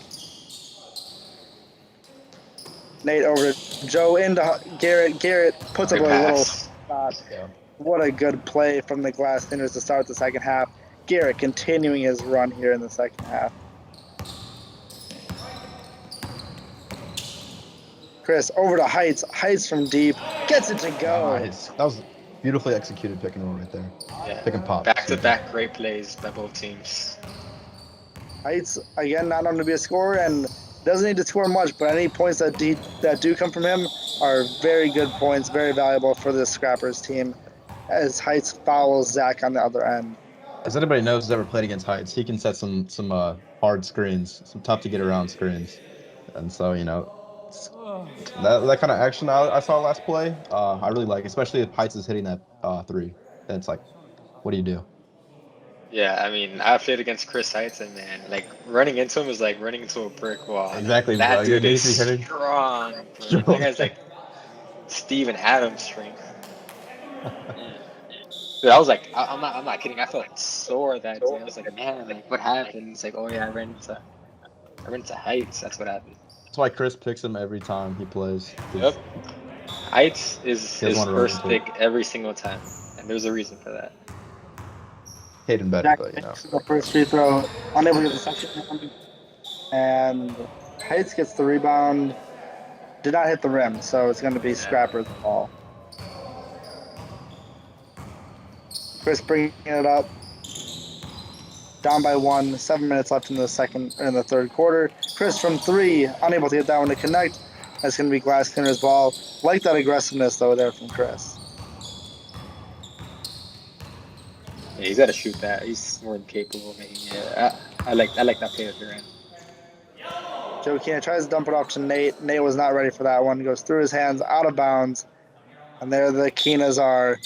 Nate over to Joe into Garrett. Garrett puts up a little shot. Yeah. What a good play from the glass thinners to start the second half. Garrett continuing his run here in the second half. Chris over to Heights. Heights from deep. Gets it to go. Nice. That was beautifully executed pick and roll right there. Yeah. Pick and pop. Back-to-back great plays by both teams. Heights, again, not known to be a scorer and doesn't need to score much, but any points that do come from him are very good points, very valuable for the Scrappers team as Heights fouls Zach on the other end. As anybody knows who's ever played against Heights, he can set some hard screens, some tough to get around screens. And so, you know, that kind of action I saw last play, I really like, especially if Heights is hitting that 3. Then it's like, what do you do? Yeah, I mean, I played against Chris Heights, and man, like running into him is like running into a brick wall. Exactly, That bro. dude is You're hitting- strong. Bro. That guy's like Steven Adams strength. Dude, I was like, I'm not kidding. I felt sore that day. I was like, man, like what happened? It's like, oh yeah, I ran into Heights. That's what happened. That's why Chris picks him every time he plays. Yep. Heights is He his doesn't wanna first run into pick every single time, and there's a reason for that. Hayden better, Zach but you know. makes the first free throw, unable to get the second one, and Heights gets the rebound. Did not hit the rim, so it's going to be Scrapper's ball. Chris bringing it up. Down by 1, 7 minutes left in the third quarter. Chris from 3, unable to get that one to connect. That's going to be Glass Cleaner's ball. Like that aggressiveness though there from Chris. Yeah, he's got to shoot that. He's more than capable of making it. I like that play that they're in. Joe Keenan tries to dump it off to Nate. Nate was not ready for that one. Goes through his hands, out of bounds. And there the Keenas are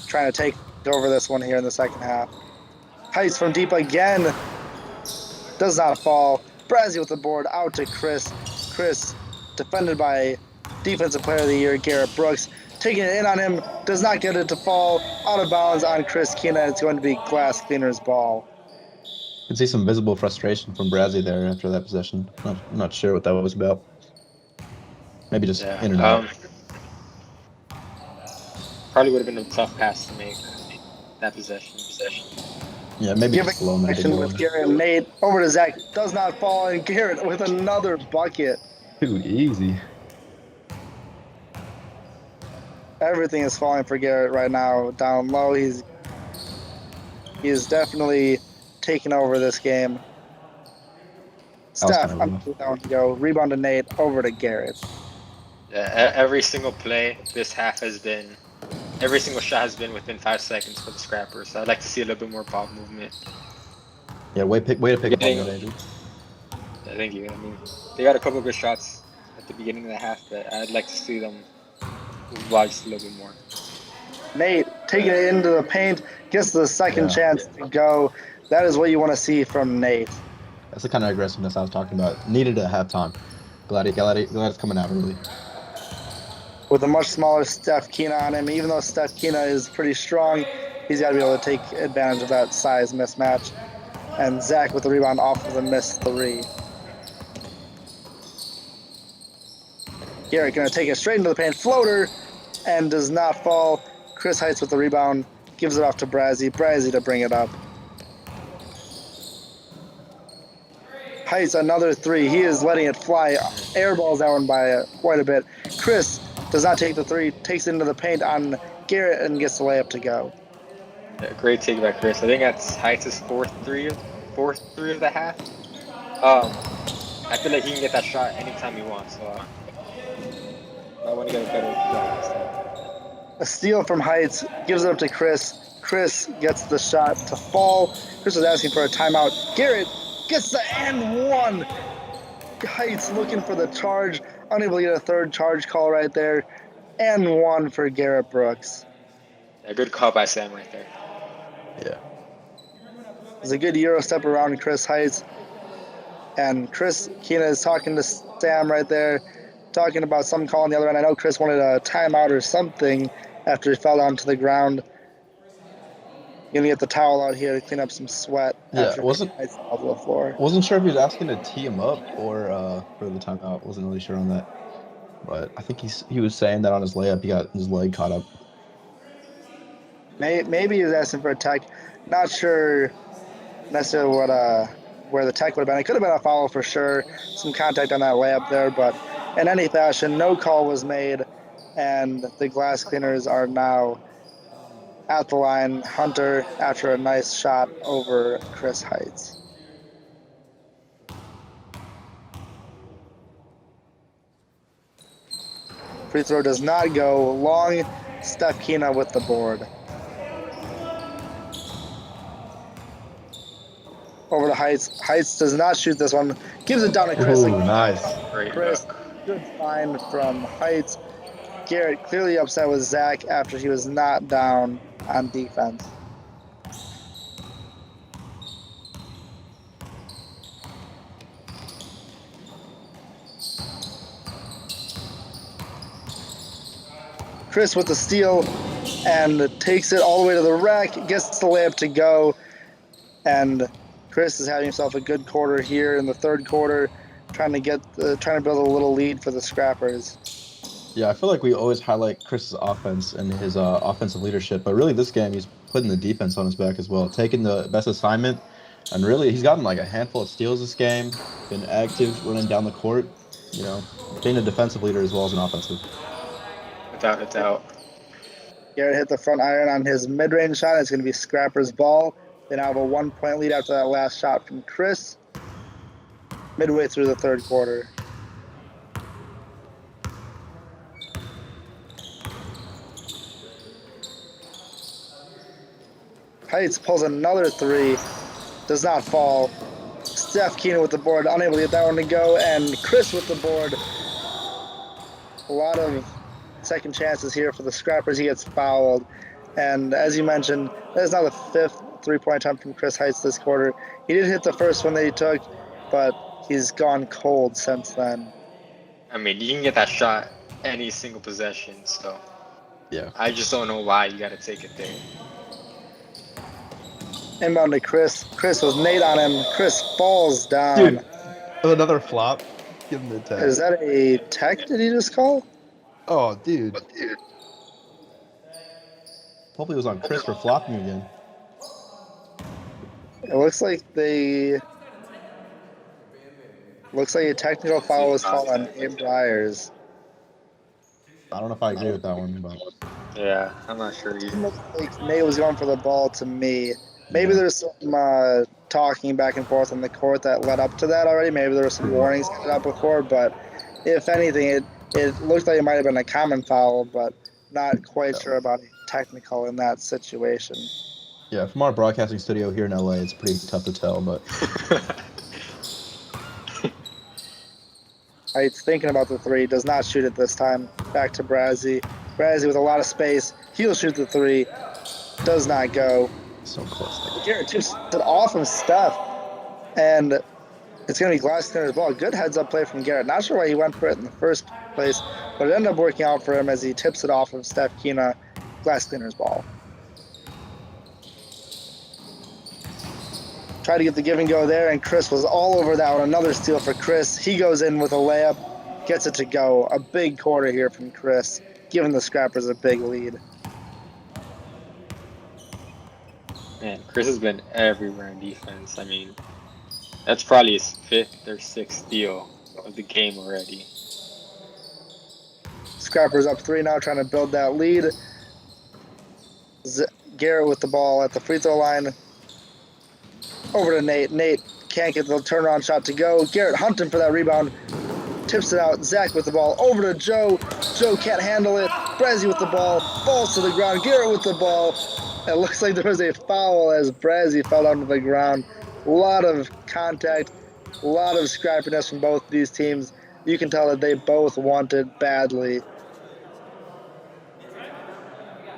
trying to take over this one here in the second half. Heights from deep again. Does not fall. Brazzy with the board out to Chris. Chris defended by Defensive Player of the Year, Garrett Brooks. Taking it in on him. Does not get it to fall. Out of bounds on Chris Keenan. It's going to be Glass Cleaner's ball. You can see some visible frustration from Brazzy there after that possession. I'm not sure what that was about. Maybe just in and out. Probably would have been a tough pass to make that possession. Yeah, maybe Giving just slow man. action with Garrett and Nate. Over to Zach. Does not fall. And Garrett with another bucket. Dude, easy. Everything is falling for Garrett right now. Down low. He is definitely taking over this game. Steph, I'm down to go. Rebound to Nate. Over to Garrett. Yeah, every single play this half has been, every single shot has been within 5 seconds for the Scrappers. So I'd like to see a little bit more ball movement. Yeah, way to pick up on that, Andrew. Yeah, thank you. I mean, they got a couple of good shots at the beginning of the half, but I'd like to see them watch just a little bit more. Nate taking it into the paint, gets the second chance to go. That is what you want to see from Nate. That's the kind of aggressiveness I was talking about. Needed at halftime. Glad it's coming out early. With a much smaller Steph Keenan on him, even though Steph Keenan is pretty strong, he's got to be able to take advantage of that size mismatch. And Zach with the rebound off of the missed 3. Garrett going to take it straight into the paint. Floater, and does not fall. Chris Heights with the rebound, gives it off to Brazzy. Brazzy to bring it up. Heights another 3. He is letting it fly. Airballs that one by quite a bit. Chris does not take the 3, takes it into the paint on Garrett and gets the layup to go. Yeah, great take by Chris. I think that's Heights' fourth three of the half. I feel like he can get that shot anytime he wants. So I want to get a better shot this time. A steal from Heights, gives it up to Chris. Chris gets the shot to fall. Chris was asking for a timeout. Garrett gets the and 1. Heights looking for the charge unable to get a third charge call right there, and one for Garrett Brooks. A good call by Sam right there. Yeah. It was a good Euro step around Chris Heights. And Chris Keena is talking to Sam right there, talking about some call on the other end. I know Chris wanted a timeout or something after he fell down to the ground. Gonna get the towel out here to clean up some sweat. Yeah, after Heights fell to the floor. Wasn't sure if he was asking to tee him up or for the timeout. Wasn't really sure on that. But I think he was saying that on his layup, he got his leg caught up. Maybe he was asking for a tech. Not sure necessarily where the tech would have been. It could have been a foul for sure. Some contact on that layup there, but in any fashion, no call was made, and the glass cleaners are now at the line. Hunter after a nice shot over Chris Heights. Free throw does not go. Long, Steph Keena with the board. Over to Heights. Heights does not shoot this one. Gives it down to Chris. Ooh, nice. Great Chris, hook. good find from Heights. Garrett clearly upset with Zach after he was not down on defense. Chris with the steal and takes it all the way to the rack, gets the layup to go, and Chris is having himself a good quarter here in the third quarter, trying to build a little lead for the Scrappers. Yeah, I feel like we always highlight Chris's offense and his offensive leadership, but really this game he's putting the defense on his back as well, taking the best assignment, and really he's gotten like a handful of steals this game, been active, running down the court, being a defensive leader as well as an offensive. Without a doubt. Garrett hit the front iron on his mid-range shot. It's going to be Scrapper's ball. They now have a 1-point lead after that last shot from Chris, midway through the third quarter. Heights pulls another three, does not fall. Steph Keena with the board, unable to get that one to go, and Chris with the board. A lot of second chances here for the Scrappers. He gets fouled, and as you mentioned, that is now the fifth three-point attempt from Chris Heights this quarter. He did hit the first one that he took, but he's gone cold since then. I mean, you can get that shot any single possession, so Yeah. I just don't know why you got to take it there. Inbound to Chris. Chris with Nate on him. Chris falls down. Dude, another flop. Give him the tag. Is that a tech did he just call? Oh, dude. Hopefully it was on Chris for flopping again. It looks like a technical foul was called on Abe Byers. I don't know if I agree with that one, but Yeah, I'm not sure It either. looks like Nate was going for the ball to me. Maybe there's some talking back and forth on the court that led up to that already. Maybe there were some warnings cut out before, but if anything, it looked like it might have been a common foul, but not quite sure about a technical in that situation. yeah, from our broadcasting studio here in LA, it's pretty tough to tell, but Heights thinking about the three, does not shoot it this time. Back to Brazzi. Brazzi with a lot of space. He'll shoot the three. Does not go. so close. Garrett just did off of Steph. And it's going to be Glass Cleaner's ball. Good heads-up play from Garrett. Not sure why he went for it in the first place, but it ended up working out for him as he tips it off of Steph Keena. Glass Cleaner's ball. Tried to get the give and go there, and Chris was all over that one. Another steal for Chris. He goes in with a layup, gets it to go. A big quarter here from Chris, giving the Scrappers a big lead. Man, Chris has been everywhere in defense. I mean, that's probably his fifth or sixth steal of the game already. Scrappers up three now, trying to build that lead. Garrett with the ball at the free throw line. Over to Nate. Nate can't get the turnaround shot to go. Garrett hunting for that rebound. Tips it out. Zach with the ball. Over to Joe. Joe can't handle it. Brazzi with the ball. Falls to the ground. Garrett with the ball. It looks like there was a foul as Brazzi fell onto the ground. A lot of contact. A lot of scrappiness from both these teams. you can tell that they both want it badly.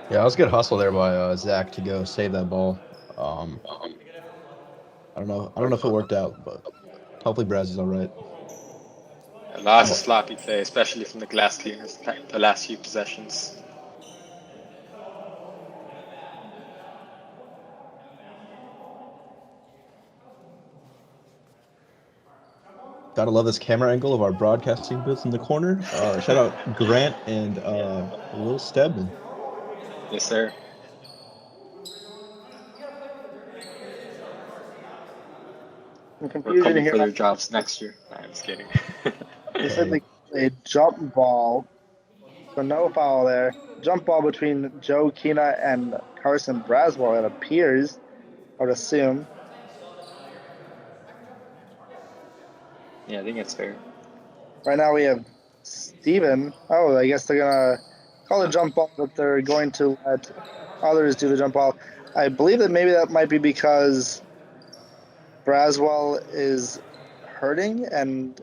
Yeah, that was a good hustle there by Zach to go save that ball. I don't know if it worked out, but hopefully Braz is all right. Lots of sloppy play, especially from the glass cleaners the last few possessions. Gotta love this camera angle of our broadcasting booth in the corner. Shout out Grant and Will Stedman. Yes, sir. Some We're confusion coming here. for their jobs next year. Nah, I'm just kidding. They said a jump ball, so no foul there. Jump ball between Joe Kina and Carsen Braswell, it appears, I would assume. Yeah, I think that's fair. Right now we have Steven. Oh, I guess they're going to call a jump ball, but they're going to let others do the jump ball. I believe that maybe that might be because Braswell is hurting and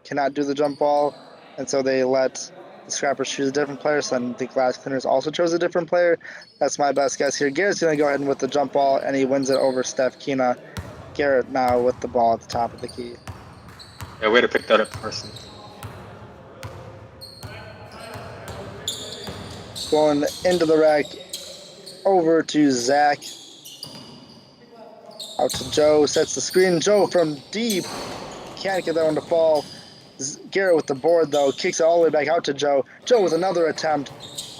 cannot do the jump ball, and so they let the Scrappers choose a different player, so then the Glass Cleaners also chose a different player. That's my best guess here. Garrett's going to go ahead and with the jump ball, and he wins it over Steph Kina. Garrett now with the ball at the top of the key. Yeah, way to pick that up, Carsen. Going into the rack, over to Zach. Out to Joe, sets the screen. Joe from deep. Can't get that one to fall. Garrett with the board, though, kicks it all the way back out to Joe. Joe with another attempt.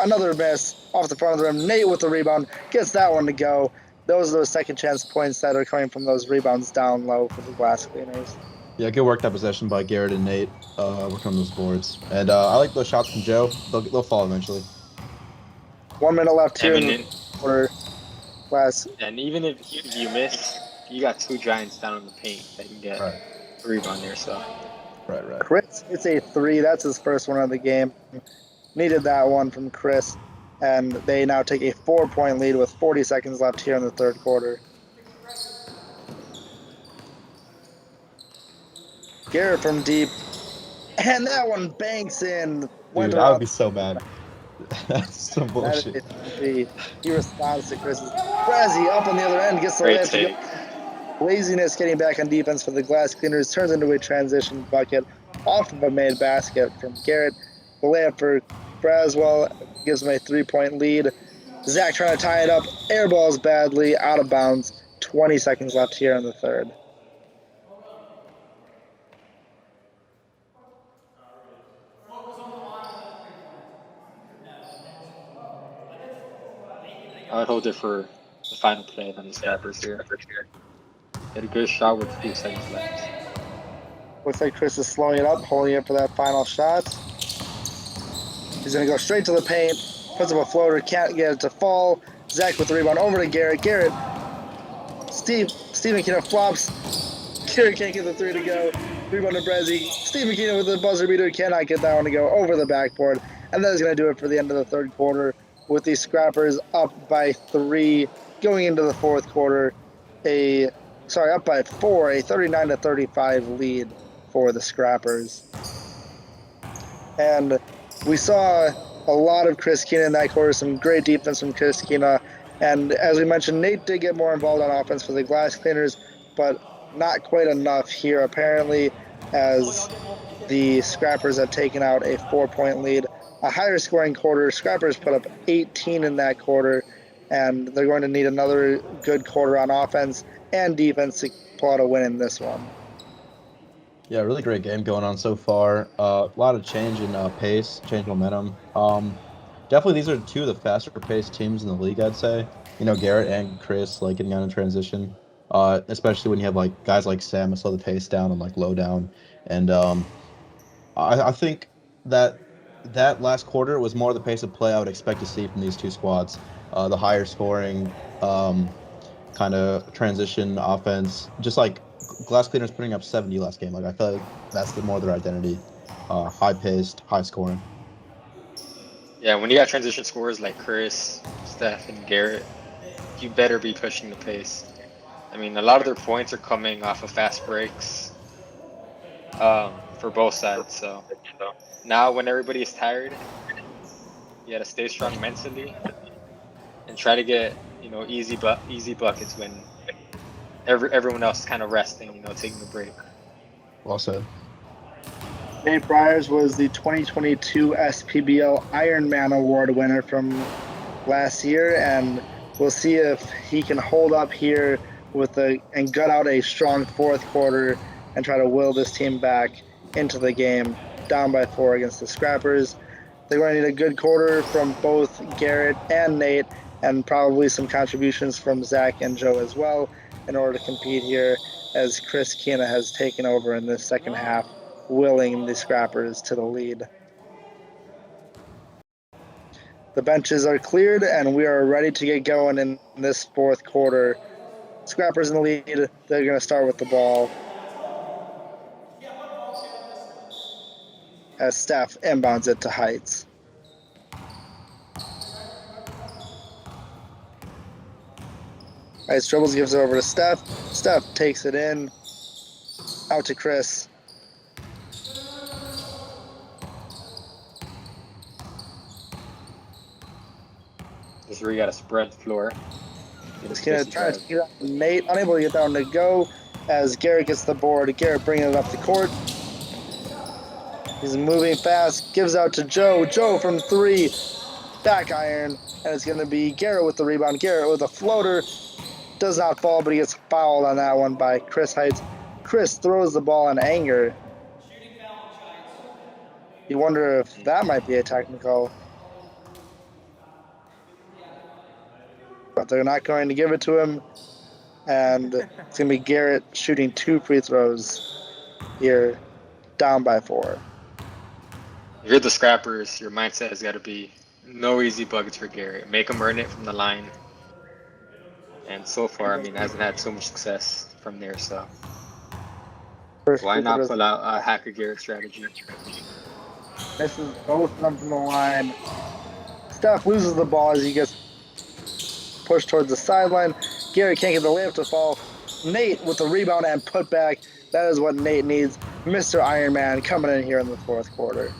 Another miss off the front of the rim. Nate with the rebound. Gets that one to go. Those are those second chance points that are coming from those rebounds down low for the Glass Cleaners. Yeah, good work that possession by Garrett and Nate working on those boards. And I like those shots from Joe. They'll fall eventually. 1 minute left here in And the quarter. Glass. And even if you miss, you got two giants down in the paint that can get a rebound there. So Right. Chris, it's a 3. That's his first one of the game. Needed that one from Chris. And they now take a 4-point lead with 40 seconds left here in the third quarter. Garrett from deep. And that one banks in. Dude, I would be so mad. That's some bullshit. That is a 3. He responds to Chris's. Brazzy up on the other end, gets the great layup to take. go. Laziness getting back on defense for the Glass Cleaners turns into a transition bucket off of a made basket from Garrett. The layup for Braswell gives him a 3-point lead. Zach trying to tie it up. Air balls badly, out of bounds. 20 seconds left here in the third. I would hold it for the final play on the Scrappers here. Hit a good shot with 2 seconds left. Looks like Chris is slowing it up, holding it for that final shot. He's going to go straight to the paint. Puts up a floater, can't get it to fall. Zach with the rebound over to Garrett. Steven Kina flops. Garrett can't get the 3 to go. Rebound to Brezzi. Steven Kina with the buzzer beater, cannot get that one to go over the backboard. And that is going to do it for the end of the third quarter with the Scrappers up by 3 going into the fourth quarter. Up by 4, a 39-35 lead for the Scrappers. And we saw a lot of Chris Kina in that quarter, some great defense from Chris Kina. And as we mentioned, Nate did get more involved on offense for the Glass Cleaners, but not quite enough here apparently, as the Scrappers have taken out a 4-point lead. A higher scoring quarter. Scrappers put up 18 in that quarter, and they're going to need another good quarter on offense and defense to pull out a win in this one. Yeah, really great game going on so far. A lot of change in pace, change momentum. Definitely these are 2 of the faster paced teams in the league, I'd say. You know, Garrett and Chris getting on in transition. Especially when you have guys like Sam who slow the pace down and low down. And I think that last quarter was more the pace of play I would expect to see from these 2 squads. The higher scoring kind of transition offense, just like Glass Cleaners putting up 70 last game. I feel like that's more their identity. High paced, high scoring. Yeah, when you got transition scorers like Chris, Steph, and Garrett, you better be pushing the pace. I mean, a lot of their points are coming off of fast breaks. For for both sides. So now when everybody is tired, you gotta stay strong mentally and try to get easy buckets when everyone else is kind of resting, taking a break. Well said. Nate Briers was the 2022 SPBL Ironman Award winner from last year, and we'll see if he can hold up here and gut out a strong fourth quarter and try to will this team back into the game, down by 4 against the Scrappers. They're going to need a good quarter from both Garrett and Nate, and probably some contributions from Zach and Joe as well in order to compete here, as Chris Kina has taken over in this second half, willing the Scrappers to the lead. The benches are cleared, and we are ready to get going in this fourth quarter. Scrappers in the lead. They're going to start with the ball as Steph inbounds it to Heights. Heights dribbles, gives it over to Steph. Steph takes it in. Out to Chris. This is where you gotta spread the floor. Just gonna try to get out Nate, unable to get down to go as Garrett gets the board. Garrett bringing it up the court. He's moving fast, gives out to Joe. Joe from 3, back iron, and it's gonna be Garrett with the rebound. Garrett with a floater, does not fall, but he gets fouled on that one by Chris Heights. Chris throws the ball in anger. You wonder if that might be a technical. But they're not going to give it to him. And it's going to be Garrett shooting 2 free throws here, down by 4. If you're the Scrappers, your mindset has got to be no easy buckets for Garrett. Make him earn it from the line. And so far, hasn't had so much success from there. So why not pull out a Hacker Garrett strategy? This is both of them from the line. Steph loses the ball as he gets pushed towards the sideline. Garrett can't get the layup to fall. Nate with the rebound and put back. That is what Nate needs. Mr. Ironman coming in here in the fourth quarter.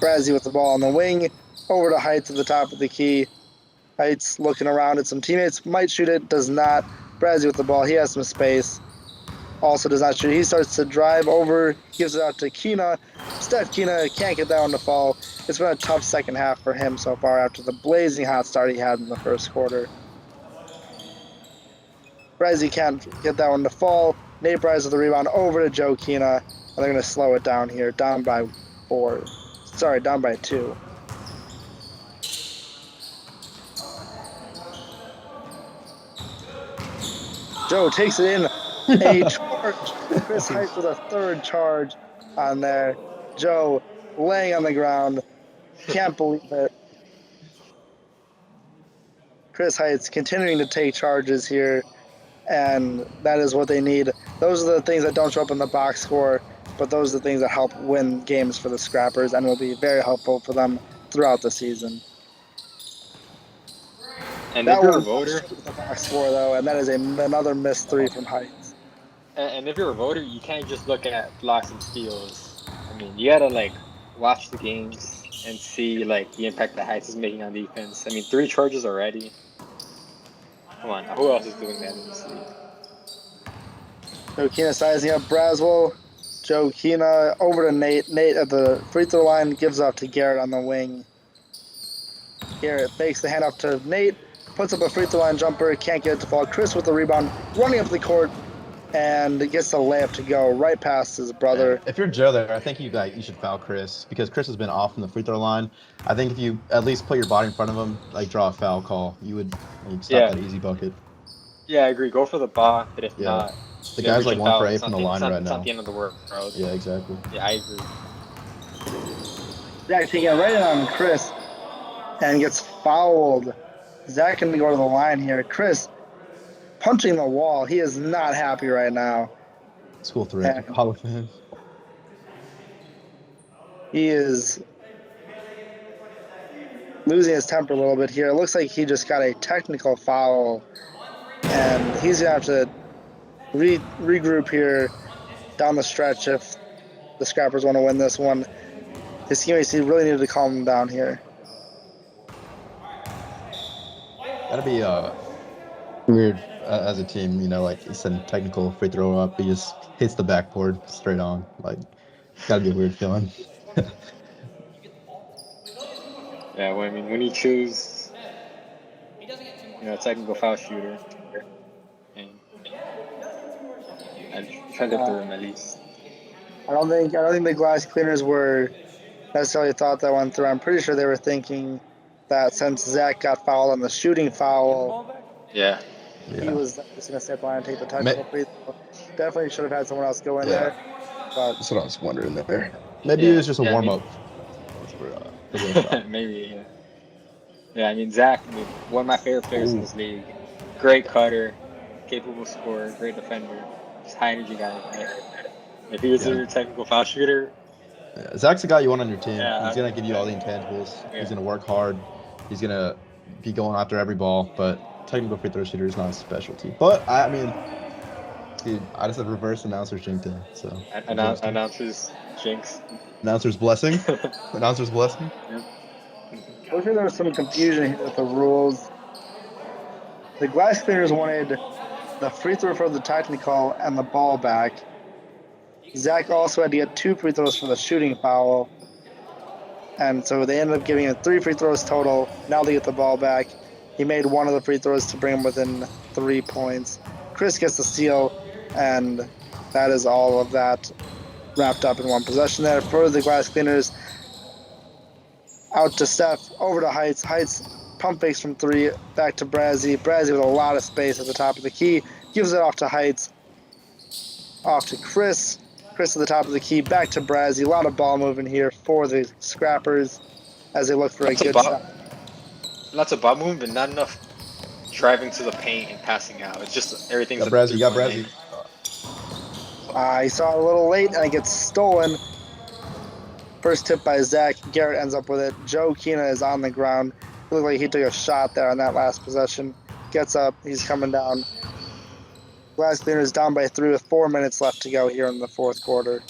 Brazzy with the ball on the wing. Over to Heights at the top of the key. Heights looking around at some teammates. Might shoot it, does not. Brazzy with the ball. He has some space. Also does not shoot. He starts to drive over, gives it out to Kina. Steph Kina can't get that one to fall. It's been a tough second half for him so far after the blazing hot start he had in the first quarter. Brazzy can't get that one to fall. Nate Bryce with the rebound over to Joe Kina. And they're going to slow it down here. Down by 4. Sorry, down by 2. Joe takes it in. A charge. Chris Heights with a 3rd charge on there. Joe laying on the ground. Can't believe it. Chris Heights continuing to take charges here, and that is what they need. Those are the things that don't show up in the box score, but those are the things that help win games for the Scrappers and will be very helpful for them throughout the season. And that if you're one a voter, the box score though, and that is another missed 3 from Heights. And if you're a voter, you can't just look at blocks and steals. You gotta watch the games and see the impact that Heights is making on defense. 3 charges already. Come on, who else is doing that in this league? Joe Kina sizing up Braswell. Joe Kina over to Nate. Nate at the free throw line gives off to Garrett on the wing. Garrett fakes the handoff to Nate, puts up a free throw line jumper, can't get it to fall. Chris with the rebound, running up the court, and gets the layup to go right past his brother. If you're Joe there, I think you should foul Chris because Chris has been off from the free throw line. I think if you at least put your body in front of him, draw a foul call, you'd stop that easy bucket. Yeah, I agree. Go for the ball, but if not, the guy's 1 for 8 from the line right now. It's not the end of the world. Yeah, exactly. Yeah, I agree. Zach taking it right in on Chris and gets fouled. Zach can go to the line here. Chris punching the wall. He is not happy right now. School threat. Hall of Fame. He is losing his temper a little bit here. It looks like he just got a technical foul and he's gonna have to regroup here down the stretch if the Scrappers want to win this one. His teammates really needed to calm him down here. That'd be weird as a team, you know, like he said, technical free throw up, he just hits the backboard straight on. Like, gotta be a weird feeling. Yeah, well, I mean, when you choose, technical foul shooter, and I try to throw him at least. I don't think the glass cleaners were necessarily thought that one through. I'm pretty sure they were thinking that since Zach got fouled on the shooting foul, Yeah. he was just gonna step on and take the technical free throw. Definitely should have had someone else go in there. But that's what I was wondering there. Maybe it was just a warm up. Maybe. Yeah. Yeah, I mean, Zach, one of my favorite players in this league. Great cutter, capable scorer, great defender, just high energy guy. Right? If he was your technical foul shooter, Zach's the guy you want on your team. Yeah, he's gonna give you all the intangibles. Yeah. He's gonna work hard. He's gonna be going after every ball. But technical free throw shooter is not his specialty. But I mean, dude, I just have reverse announcer's jinx today. So announcer's jinx. Announcer's blessing. Announcer's blessing. Yep. I think there was some confusion here with the rules. The glass cleaners wanted the free throw for the technical and the ball back. Zach also had to get 2 free throws for the shooting foul. And so they ended up giving him 3 free throws total. Now they get the ball back. He made one of the free throws to bring him within 3 points. Chris gets the steal, and that is all of that wrapped up in one possession there. For the glass cleaners, out to Steph, over to Heights. Heights pump fakes from 3, back to Brazzy. Brazzy with a lot of space at the top of the key, gives it off to Heights. Off to Chris. Chris at the top of the key, back to Brazzy. A lot of ball movement here for the Scrappers as they look for a good shot. Lots of ball movement, but not enough driving to the paint and passing out. It's just everything's. You got Brazzy. He saw it a little late, and it gets stolen. First tip by Zach. Garrett ends up with it. Joe Kina is on the ground. It looked like he took a shot there on that last possession. Gets up. He's coming down. Glass Cleaners down by 3 with 4 minutes left to go here in the fourth quarter.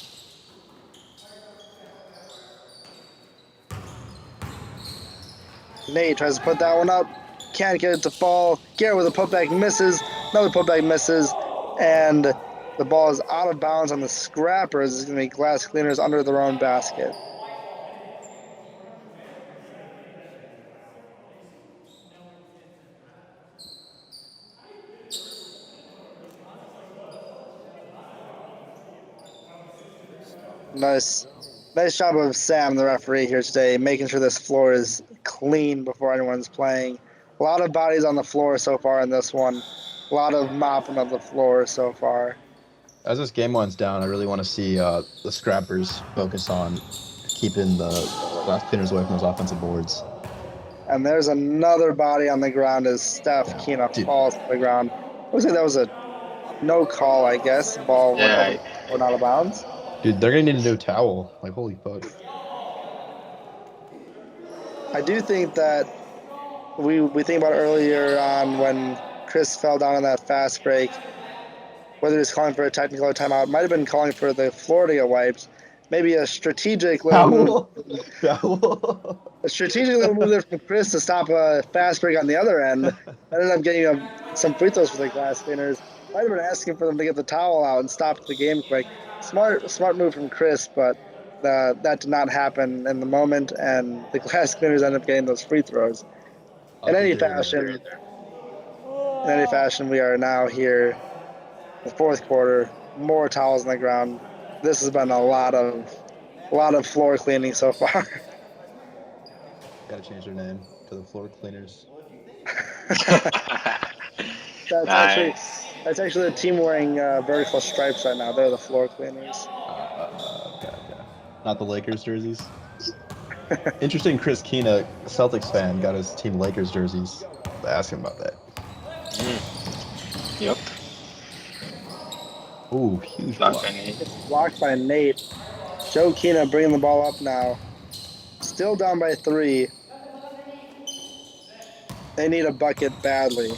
Nate tries to put that one up. Can't get it to fall. Garrett with a putback misses. Another putback misses. And the ball is out of bounds on the Scrappers. It's going to be Glass Cleaners under their own basket. Nice job of Sam, the referee here today, making sure this floor is clean before anyone's playing. A lot of bodies on the floor so far in this one. A lot of mopping of the floor so far. As this game winds down, I really want to see the Scrappers focus on keeping the Glass Cleaners away from those offensive boards. And there's another body on the ground as Steph Kina falls to the ground. Looks like that was a no call, I guess. Ball went out of bounds. Dude, they're going to need a new towel. Like, holy fuck. I do think that we think about earlier on when Chris fell down on that fast break, whether he's calling for a technical or timeout, might have been calling for the floor to get wiped. Maybe a strategic little move there from Chris to stop a fast break on the other end. Ended up getting some free throws for the Glass Cleaners. Might have been asking for them to get the towel out and stop the game quick. Smart move from Chris, but that did not happen in the moment, and the Glass Cleaners ended up getting those free throws. In any fashion, we are now here, the fourth quarter. More towels on the ground. This has been a lot of floor cleaning so far. Got to change their name to the Floor Cleaners. That's actually the team wearing vertical stripes right now. They're the Floor Cleaners. Okay. Not the Lakers jerseys. Interesting, Chris Kina, Celtics fan, got his team Lakers jerseys. Ask him about that. Yep. Ooh, huge Blocked block. by Nate. It's blocked by Nate. Joe Kina bringing the ball up now. Still down by 3. They need a bucket badly.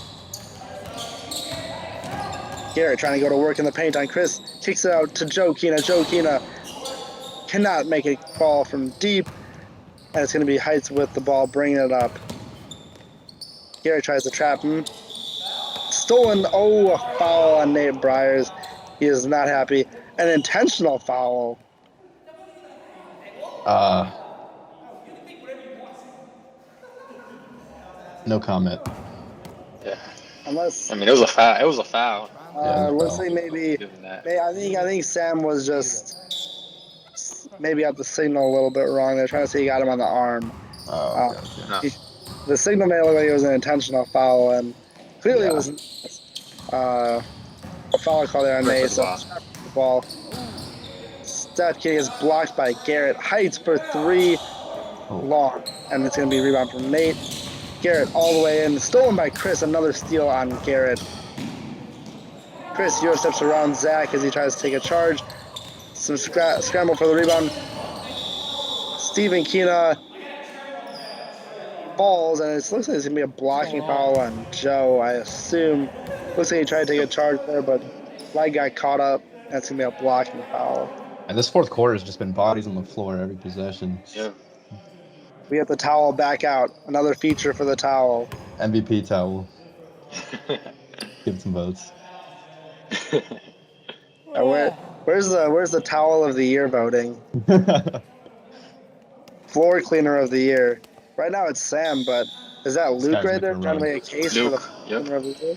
Garrett trying to go to work in the paint on Chris. Kicks it out to Joe Kina. Joe Kina cannot make it fall from deep. And it's going to be Heights with the ball, bringing it up. Garrett tries to trap him. Stolen. Oh, a foul on Nate Briers. He is not happy. An intentional foul. No comment. Yeah. Unless I mean, it was a foul. It was a foul. Yeah, no let's foul. say maybe. Give him that. I think Sam was just maybe got the signal a little bit wrong. They're trying to say he got him on the arm. Oh, okay. No. The signal made it look like it was an intentional foul, and clearly Yeah. it was a foul call there on Nate. So the ball. Steph Kitty is blocked by Garrett. Heights for 3, long, and it's going to be a rebound from Nate. Garrett all the way in, stolen by Chris. Another steal on Garrett. Chris Euro steps around Zach as he tries to take a charge. Some scramble for the rebound. Steven Kina falls, and it looks like it's going to be a blocking foul on Joe, I assume. Looks like he tried to take a charge there, but Light got caught up, and it's going to be a blocking foul. And this fourth quarter has just been bodies on the floor every possession. Yeah. We get the towel back out. Another feature for the towel. MVP towel. Give some votes. Where's the towel of the year voting? Floor cleaner of the year. Right now it's Sam, but is that Luke guy's right there making a trying to run. make a case Luke, for the cleaner of the year?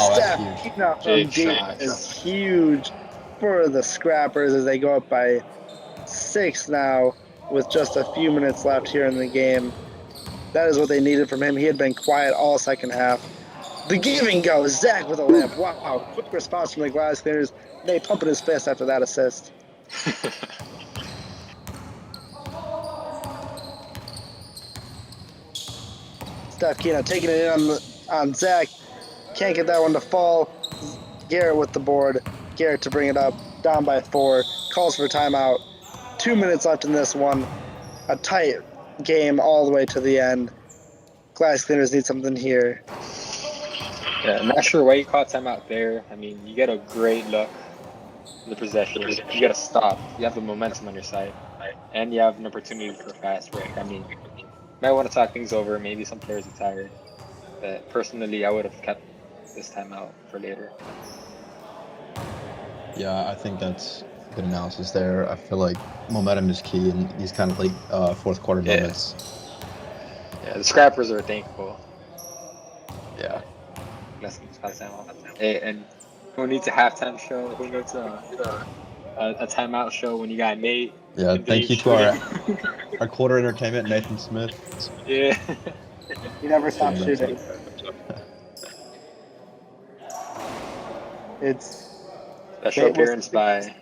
Oh, that's Steph huge. Kina from Big deep shot. is huge for the Scrappers as they go up by 6 now with just a few minutes left here in the game. That is what they needed from him. He had been quiet all second half. The give and go. Zach with a layup. Wow. Quick response from the Glass Cleaners. Nate pumping his fist after that assist. Steph Kina taking it in on Zach. Can't get that one to fall. Garrett with the board. Garrett to bring it up. Down by 4. Calls for timeout. 2 minutes left in this one. A tight game all the way to the end. Glass Cleaners need something here. Yeah, I'm not sure why you caught timeout there. I mean, you get a great look in the possession. You get a stop. You have the momentum on your side. And you have an opportunity for a fast break. I mean, you might want to talk things over. Maybe some players are tired. But personally, I would have kept this timeout for later. Yeah, I think that's good analysis there. I feel like momentum is key in these kind of late fourth quarter moments. Yeah, the Scrappers are thankful. Yeah. Hey, and who needs a halftime show? Who needs a timeout show when you got Nate? Yeah, thank you to our quarter entertainment, Nathan Smith. Yeah. He never stops shooting. It's Special appearance by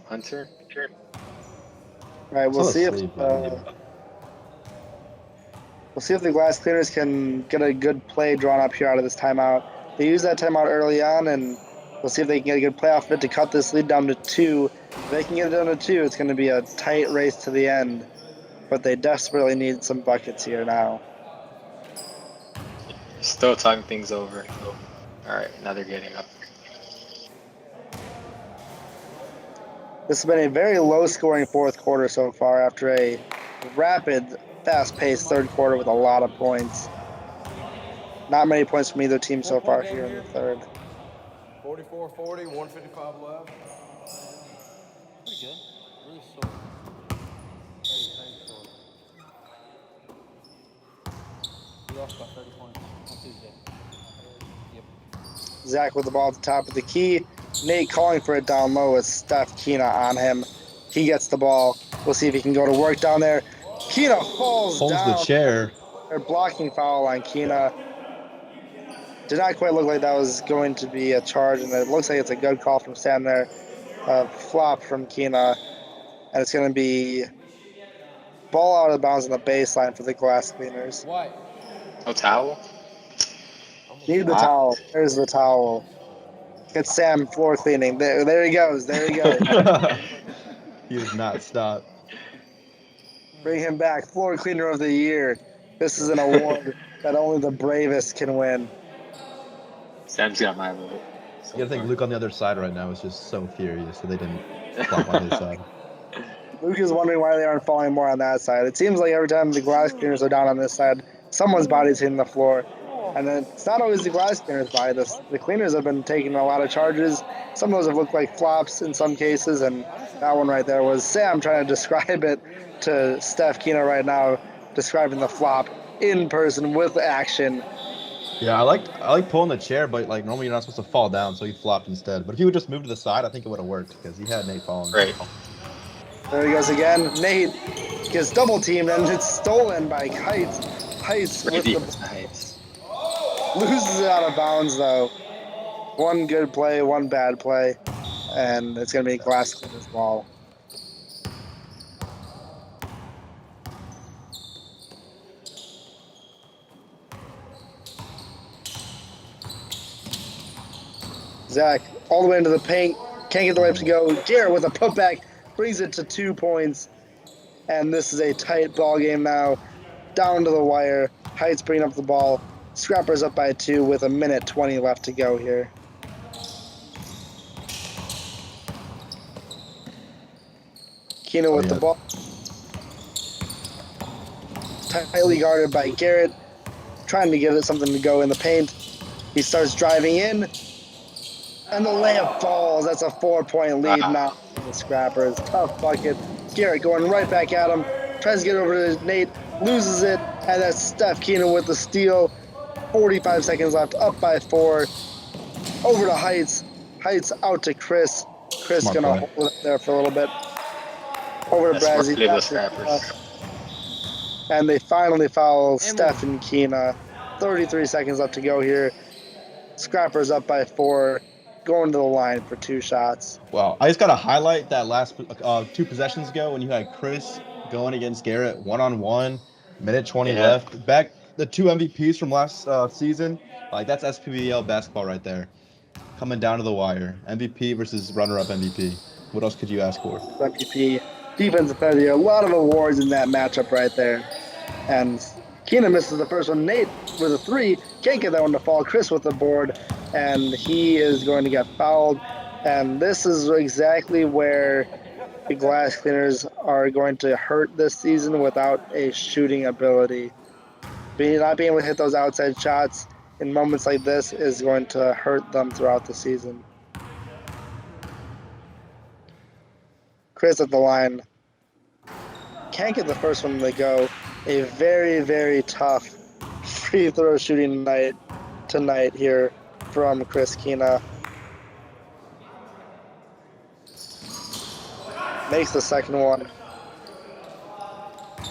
Hunter. right. We'll see if the Glass Cleaners can get a good play drawn up here out of this timeout. They used that timeout early on, and we'll see if they can get a good playoff fit to cut this lead down to 2. If they can get it down to 2, it's going to be a tight race to the end. But they desperately need some buckets here now. Still talking things over. All right, now they're getting up. This has been a very low-scoring fourth quarter so far after a rapid, fast-paced third quarter with a lot of points. Not many points from either team so far here in the third. 44-40, 155 left. Pretty good. Really short. Very short. We lost by 30 points on Tuesday. Yep. Zach with the ball at the top of the key. Nate calling for it down low with Steph Kina on him. He gets the ball. We'll see if he can go to work down there. Kina falls down. The chair. They're blocking foul on Kina. Did not quite look like that was going to be a charge, and it looks like it's a good call from Sam there. A flop from Kina, and it's going to be ball out of bounds on the baseline for the Glass Cleaners. What? No towel? Need the towel. There's the towel. Get Sam floor cleaning. There he goes. There he goes. He does not stop. Bring him back. Floor cleaner of the year. This is an award that only the bravest can win. Sam's got my vote. You gotta think Luke on the other side right now is just so furious that they didn't flop on his side. Luke is wondering why they aren't falling more on that side. It seems like every time the glass cleaners are down on this side, someone's body's hitting the floor. And then it's not always the glass cleaners' body. The cleaners have been taking a lot of charges. Some of those have looked like flops in some cases, and that one right there was Sam trying to describe it to Steph Kino right now, describing the flop in person with action. Yeah, I like pulling the chair, but like normally you're not supposed to fall down, so he flopped instead. But if he would just move to the side, I think it would have worked because he had Nate falling. Right. There he goes again. Nate gets double teamed, and it's stolen by Heights. Heights with the Nice. loses it out of bounds though. One good play, one bad play, and it's gonna be glass cleaner's ball. Zach all the way into the paint, can't get the layup to go. Garrett with a putback brings it to 2 points, and this is a tight ball game now. Down to the wire. Heights bringing up the ball. Scrappers up by 2 with 1:20 left to go here. Kino with the ball. Tightly guarded by Garrett, trying to give it something to go in the paint. He starts driving in, and the layup falls. That's a 4-point lead now for the Scrappers. Tough bucket. Garrett going right back at him. Tries to get over to Nate, loses it, and that's Steph Keenan with the steal. 45 seconds left, up by 4. Over to Heights. Heights out to Chris. Chris Smart gonna play. hold it there for a little bit. Over to That's Brazzy. play with the Scrappers. And they finally foul Steph and Keena. 33 seconds left to go here. Scrappers up by 4, going to the line for 2 shots. Wow, I just gotta highlight that last 2 possessions ago when you had Chris going against Garrett 1-on-1, 1:20 Yeah. left. Back the 2 MVPs from last season, like that's SPBL basketball right there. Coming down to the wire, MVP versus runner-up MVP. What else could you ask for? MVP, defensive player of the year. A lot of awards in that matchup right there. And Keena misses the first one. Nate with a 3. Can't get that one to fall. Chris with the board. And he is going to get fouled. And this is exactly where the glass cleaners are going to hurt this season without a shooting ability. Not being able to hit those outside shots in moments like this is going to hurt them throughout the season. Chris at the line. Can't get the first one to go. A very, very tough free throw shooting night tonight here from Chris Keena. Makes the second one.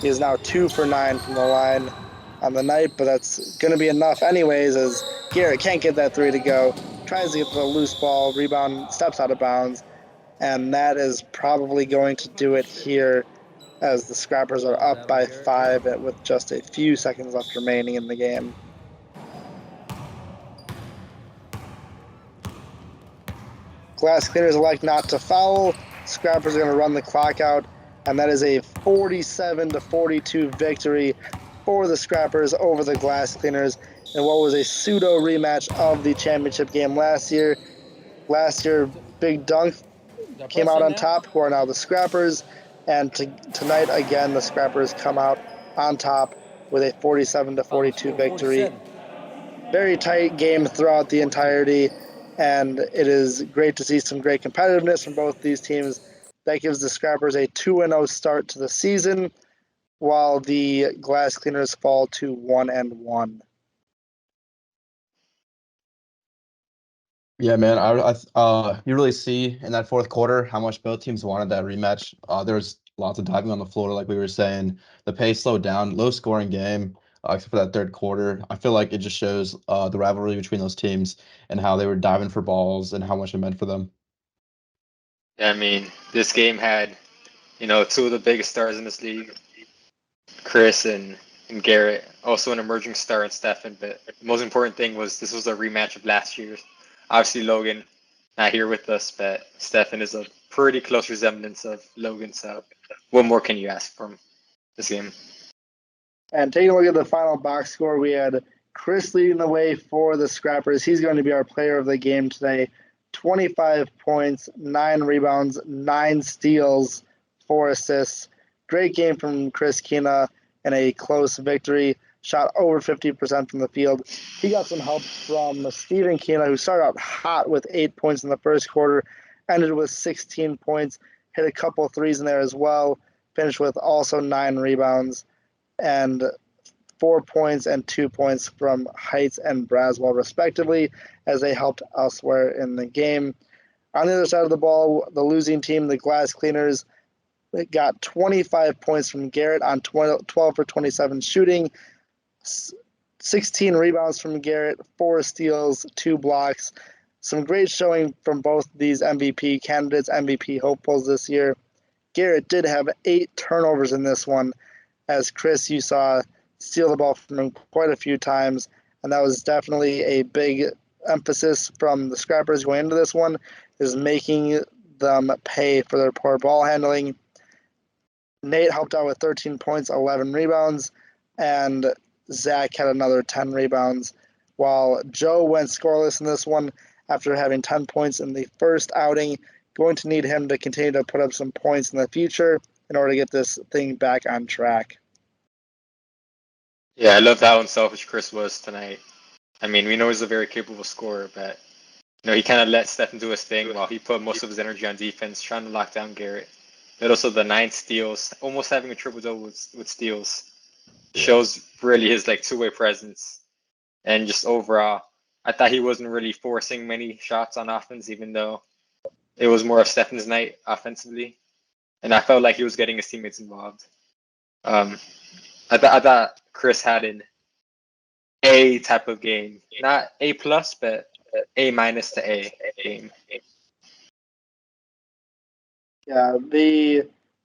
He is now 2 for 9 from the line on the night, but that's going to be enough anyways as Garrett can't get that 3 to go. Tries to get the loose ball, rebound, steps out of bounds, and that is probably going to do it here as the Scrappers are up by 5 with just a few seconds left remaining in the game. Glass cleaners elect not to foul. Scrappers are going to run the clock out, and that is a 47-42 victory for the Scrappers over the Glass Cleaners in what was a pseudo rematch of the championship game last year. Last year, Big Dunk came out on top, who are now the Scrappers, and tonight again the Scrappers come out on top with a 47-42 victory. Very tight game throughout the entirety, and it is great to see some great competitiveness from both these teams. That gives the Scrappers a 2-0 start to the season, while the Glass Cleaners fall to 1-1. Yeah, man. You really see in that fourth quarter how much both teams wanted that rematch. There was lots of diving on the floor, like we were saying. The pace slowed down, low scoring game, except for that third quarter. I feel like it just shows the rivalry between those teams and how they were diving for balls and how much it meant for them. I mean, this game had, 2 of the biggest stars in this league, Chris and Garrett, also an emerging star in Stefan. But the most important thing was this was a rematch of last year's. Obviously, Logan not here with us, but Stefan is a pretty close resemblance of Logan. So, what more can you ask from this game? And taking a look at the final box score, we had Chris leading the way for the Scrappers. He's going to be our player of the game today. 25 points, 9 rebounds, 9 steals, 4 assists. Great game from Chris Kina and a close victory. Shot over 50% from the field. He got some help from Steven Kina, who started out hot with 8 points in the first quarter, ended with 16 points, hit a couple threes in there as well, finished with also 9 rebounds, and 4 points and 2 points from Heights and Braswell, respectively, as they helped elsewhere in the game. On the other side of the ball, the losing team, the Glass Cleaners, got 25 points from Garrett on 12 for 27 shooting, 16 rebounds from Garrett, 4 steals, 2 blocks. Some great showing from both these MVP candidates, MVP hopefuls this year. Garrett did have 8 turnovers in this one, as Chris, you saw, steal the ball from him quite a few times, and that was definitely a big emphasis from the Scrappers going into this one, is making them pay for their poor ball handling. Nate helped out with 13 points, 11 rebounds, and Zach had another 10 rebounds, while Joe went scoreless in this one after having 10 points in the first outing. Going to need him to continue to put up some points in the future in order to get this thing back on track. Yeah, I loved how unselfish Chris was tonight. I mean, we know he's a very capable scorer, but he kind of let Stephen do his thing while he put most of his energy on defense, trying to lock down Garrett. But also the 9 steals, almost having a triple-double with steals, shows really his two-way presence. And just overall, I thought he wasn't really forcing many shots on offense, even though it was more of Stephen's night offensively. And I felt like he was getting his teammates involved. I thought Chris had an A type of game, not A plus, but A minus to A game. Yeah,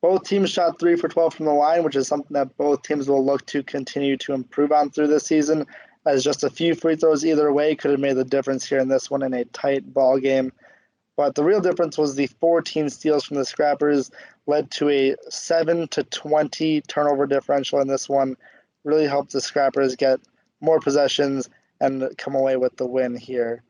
both teams shot 3 for 12 from the line, which is something that both teams will look to continue to improve on through this season, as just a few free throws either way could have made the difference here in this one in a tight ball game. But the real difference was the 14 steals from the Scrappers led to a 7-20 turnover differential in this one. Really helped the Scrappers get more possessions and come away with the win here.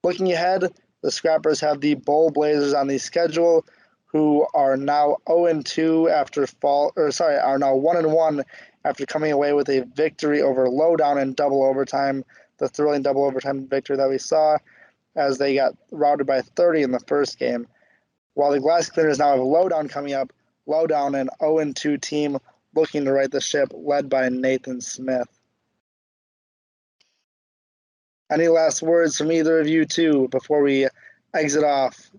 Looking ahead, the Scrappers have the Bull Blazers on the schedule, who are now 0-2 after are now 1-1 after coming away with a victory over Lowdown in double overtime, the thrilling double overtime victory that we saw, as they got routed by 30 in the first game. While the Glass Cleaners now have Lowdown coming up, Lowdown an 0-2 team looking to right the ship, led by Nathan Smith. Any last words from either of you two before we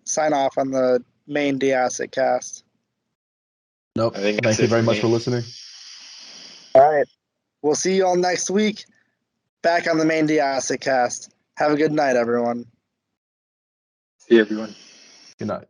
sign off on the Main Diasek Cast? Nope. I think Thank you very much for listening. All right. We'll see you all next week back on the Main Diasek Cast. Have a good night, everyone. See everyone. Good night.